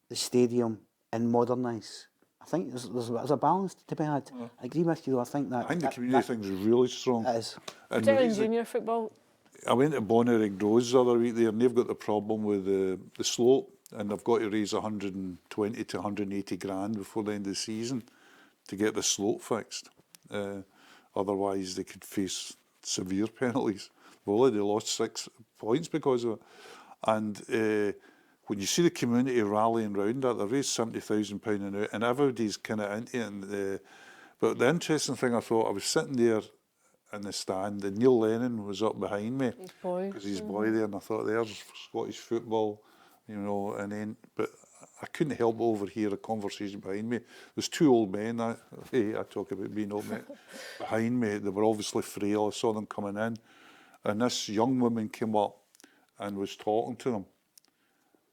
[SPEAKER 3] the stadium, and modernise. I think there's a balance to be had. I agree with you, though. I think
[SPEAKER 2] the community thing is really strong.
[SPEAKER 3] It is.
[SPEAKER 1] Particularly in junior football.
[SPEAKER 2] I went to Bonnyrigg Rose the other week there, and they've got the problem with the slope. And they've got to raise 120 to 180 grand before the end of the season to get the slope fixed. Otherwise, they could face severe penalties. Well, they lost 6 points because of it. And when you see the community rallying round that, they've raised £70,000 an hour, and everybody's kind of into it. And, but the interesting thing I thought, I was sitting there in the stand, and Neil Lennon was up behind me.
[SPEAKER 1] His boy.
[SPEAKER 2] Because his boy there, and I thought, there's Scottish football. You know, and then, but I couldn't help but overhear a conversation behind me. There's 2 old men, I talk about being old men, behind me. They were obviously frail. I saw them coming in. And this young woman came up and was talking to them.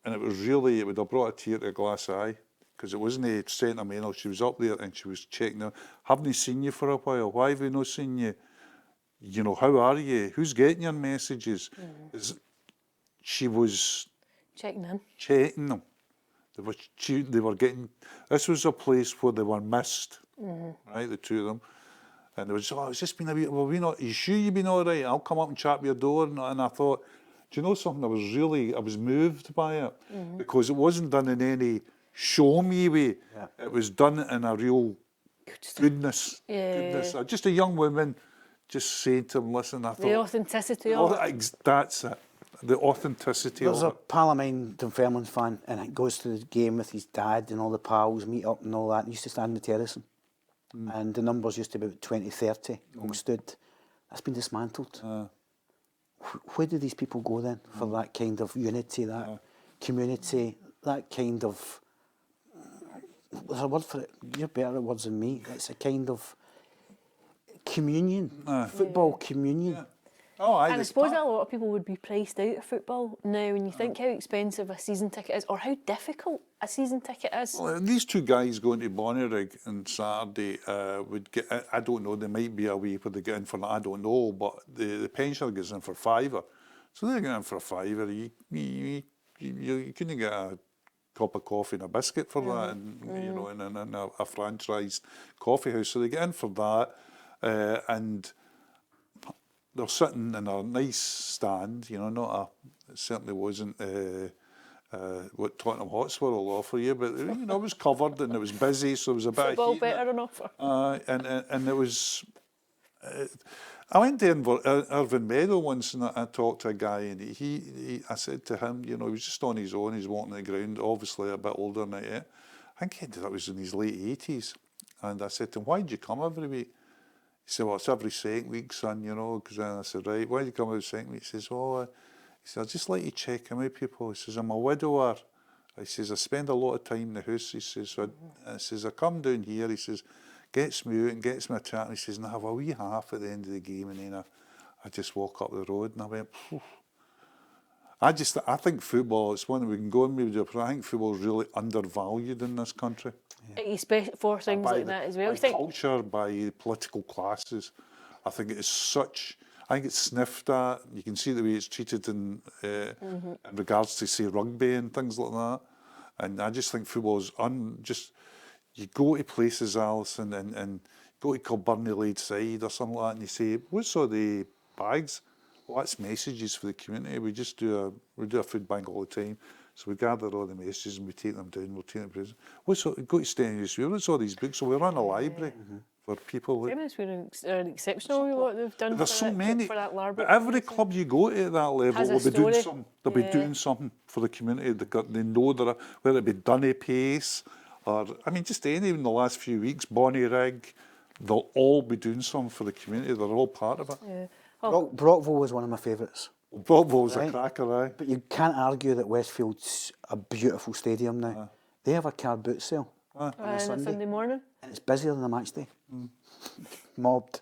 [SPEAKER 2] And it would have brought a tear to a glass eye, because it wasn't sentimental. She was up there and she was checking them. Haven't I seen you for a while? Why have we not seen you? You know, how are you? Who's getting your messages? She was... Checking them. They were getting... This was a place where they were missed, right, the 2 of them. And they were just, it's just been a wee... Well, are you sure you've been all right? I'll come up and chat your door. And I thought, do you know something? I was moved by it. Because it wasn't done in any show-me way. Yeah. It was done in a real goodness. Goodness. Just a young woman just saying to them, listen, I thought...
[SPEAKER 1] The authenticity of it.
[SPEAKER 2] That's it. The authenticity
[SPEAKER 3] There's
[SPEAKER 2] of it.
[SPEAKER 3] There's a pal of mine, Dunfermline fan, and he goes to the game with his dad and all the pals, meet up and all that, and used to stand in the terracing. And the numbers used to be about 20, 30, all stood. That's been dismantled. Where do these people go then for that kind of unity, that community, that kind of... There's a word for it. You're better at words than me. It's a kind of communion, football communion.
[SPEAKER 2] Oh,
[SPEAKER 1] And I suppose that a lot of people would be priced out of football now when you think how expensive a season ticket is or how difficult a season ticket is.
[SPEAKER 2] Well, these two guys going to Bonnyrigg on Saturday would get, I don't know, there might be a way where they get in for that, I don't know, but the pensioner gets in for £5. So they're getting in for £5. You couldn't get a cup of coffee and a biscuit for that, and you know, in a franchised coffee house. So they get in for that, and they're sitting in a nice stand, you know, it certainly wasn't what Tottenham Hotspur will offer you, but you know, it was covered and it was busy, so there was a bit
[SPEAKER 1] Football
[SPEAKER 2] of heat.
[SPEAKER 1] better on offer.
[SPEAKER 2] And it was. I went to Irvine Meadow once and I talked to a guy and I said to him, you know, he was just on his own, he's walking the ground, obviously a bit older than I am. I think that was in his late 80s. And I said to him, why do you come every week? He said, well, it's every second week, son, you know, because then I said, right, why do you come every second week? He says, oh, he said, I'd just like to check in with people. He says, I'm a widower. He says, I spend a lot of time in the house. He says, so I come down here. He says, gets me out and gets me a chat. And he says, and I have a wee half at the end of the game. And then I just walk up the road and I went, phew. I think football, it's one that we can go and maybe do, but I think football is really undervalued in this country.
[SPEAKER 1] Especially for things like that as well.
[SPEAKER 2] By culture, by political classes. I think it is such, I think it's sniffed at. You can see the way it's treated in regards to, say, rugby and things like that. And I just think football is you go to places, Alison, and go to Kilburney Side or something like that, and you say, what's all the bags? Well, that's messages for the community. We just do a food bank all the time. So we gather all the messages and we take them down, we'll take them to prison. Go to Stenius, what's all these books? So we run a library for people.
[SPEAKER 1] It's been exceptional what they've done.
[SPEAKER 2] There's so many.
[SPEAKER 1] For that
[SPEAKER 2] But every club you go to at that level will be doing something. They'll be doing something for the community. They know whether it be Dunny Pace or, I mean, just any in the last few weeks, Bonnyrigg, they'll all be doing something for the community. They're all part of it.
[SPEAKER 1] Yeah.
[SPEAKER 3] Brockville was one of my favourites.
[SPEAKER 2] Brockville's a cracker, aye.
[SPEAKER 3] But you can't argue that Westfield's a beautiful stadium now. They have a car boot sale on a
[SPEAKER 1] Sunday morning.
[SPEAKER 3] And it's busier than a match day. Mobbed.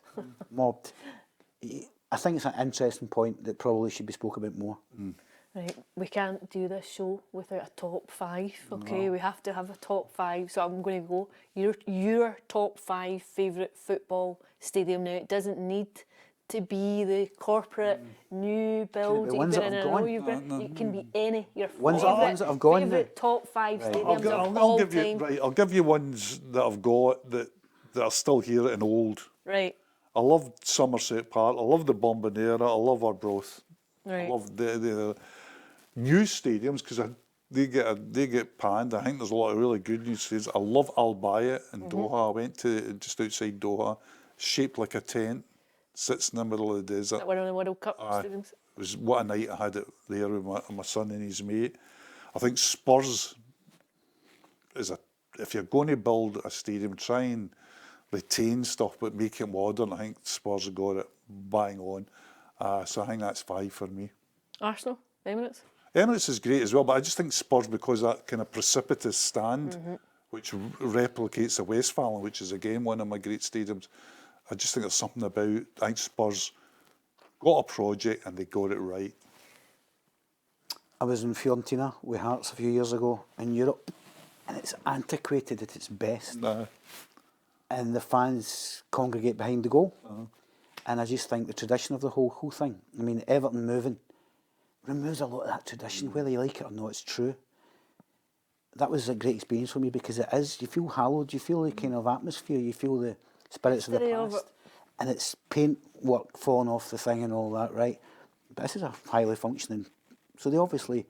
[SPEAKER 3] I think it's an interesting point that probably should be spoken about more.
[SPEAKER 1] Right, we can't do this show without a top 5, okay? No. We have to have a top 5, so I'm going to go. Your top 5 favourite football stadium now. It doesn't need to be the corporate new build.
[SPEAKER 3] The ones that have gone.
[SPEAKER 1] It can be any. Your
[SPEAKER 3] ones that have gone.
[SPEAKER 1] Favourite top 5 stadiums of all time.
[SPEAKER 2] I'll give you ones that I've got that are still here and old.
[SPEAKER 1] Right.
[SPEAKER 2] I love Somerset Park. I love the Bombonera. I love Arbroath.
[SPEAKER 1] Right.
[SPEAKER 2] I love the new stadiums because they get panned. I think there's a lot of really good new stadiums. I love Al Bayat in Doha. I went to just outside Doha, shaped like a tent, sits in the middle of the desert.
[SPEAKER 1] That one of the World Cup stadiums.
[SPEAKER 2] It was what a night I had it there with my son and his mate. I think Spurs if you're going to build a stadium, try and retain stuff but make it modern. I think Spurs have got it bang on. So I think that's 5 for me.
[SPEAKER 1] Arsenal, Emirates?
[SPEAKER 2] Emirates is great as well, but I just think Spurs, because that kind of precipitous stand, which replicates the Westfalen, which is again one of my great stadiums, I just think there's something about, I think Spurs got a project and they got it right.
[SPEAKER 3] I was in Fiorentina with Hearts a few years ago in Europe, and it's antiquated at its best. And the fans congregate behind the goal. And I just think the tradition of the whole thing, I mean, Everton moving removes a lot of that tradition, whether you like it or not, it's true. That was a great experience for me because it is, you feel hallowed, you feel the kind of atmosphere, you feel the spirits of the past. And it's paint work falling off the thing and all that, right? But this is a highly functioning, so they obviously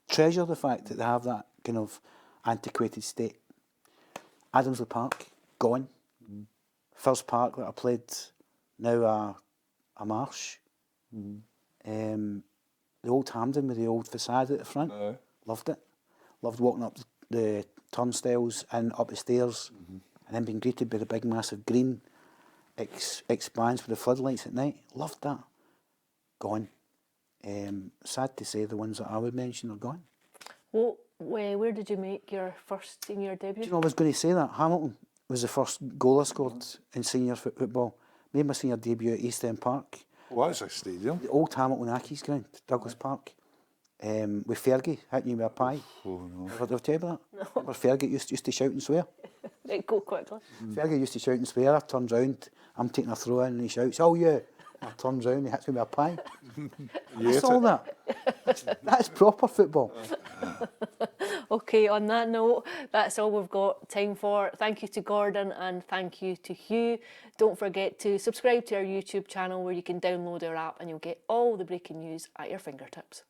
[SPEAKER 3] treasure the fact that they have that kind of antiquated state. Adamsley Park, gone. First park that I played, now a marsh. The old Hampden with the old facade at the front, loved it. Loved walking up the turnstiles and up the stairs and then being greeted by the big massive green expanse with the floodlights at night. Loved that. Gone. Sad to say the ones that I would mention are gone.
[SPEAKER 1] Well, where did you make your first senior debut?
[SPEAKER 3] Do you know, I was going to say that. Hamilton was the first goal I scored in senior football. Made my senior debut at East End Park.
[SPEAKER 2] What's a stadium?
[SPEAKER 3] The old Hamilton Accies ground, Douglas Park, with Fergie hitting you with a pie.
[SPEAKER 2] Oh, no.
[SPEAKER 3] Did I tell you about that? Where Fergie used to shout and swear.
[SPEAKER 1] Right, go quickly.
[SPEAKER 3] Fergie used to shout and swear. I turns round, I'm taking a throw in and he shouts, "Oh yeah." I turns round, he hits me with a pie. That's all that. That's proper football.
[SPEAKER 1] Okay, on that note, that's all we've got time for. Thank you to Gordon and thank you to Hugh. Don't forget to subscribe to our YouTube channel where you can download our app and you'll get all the breaking news at your fingertips.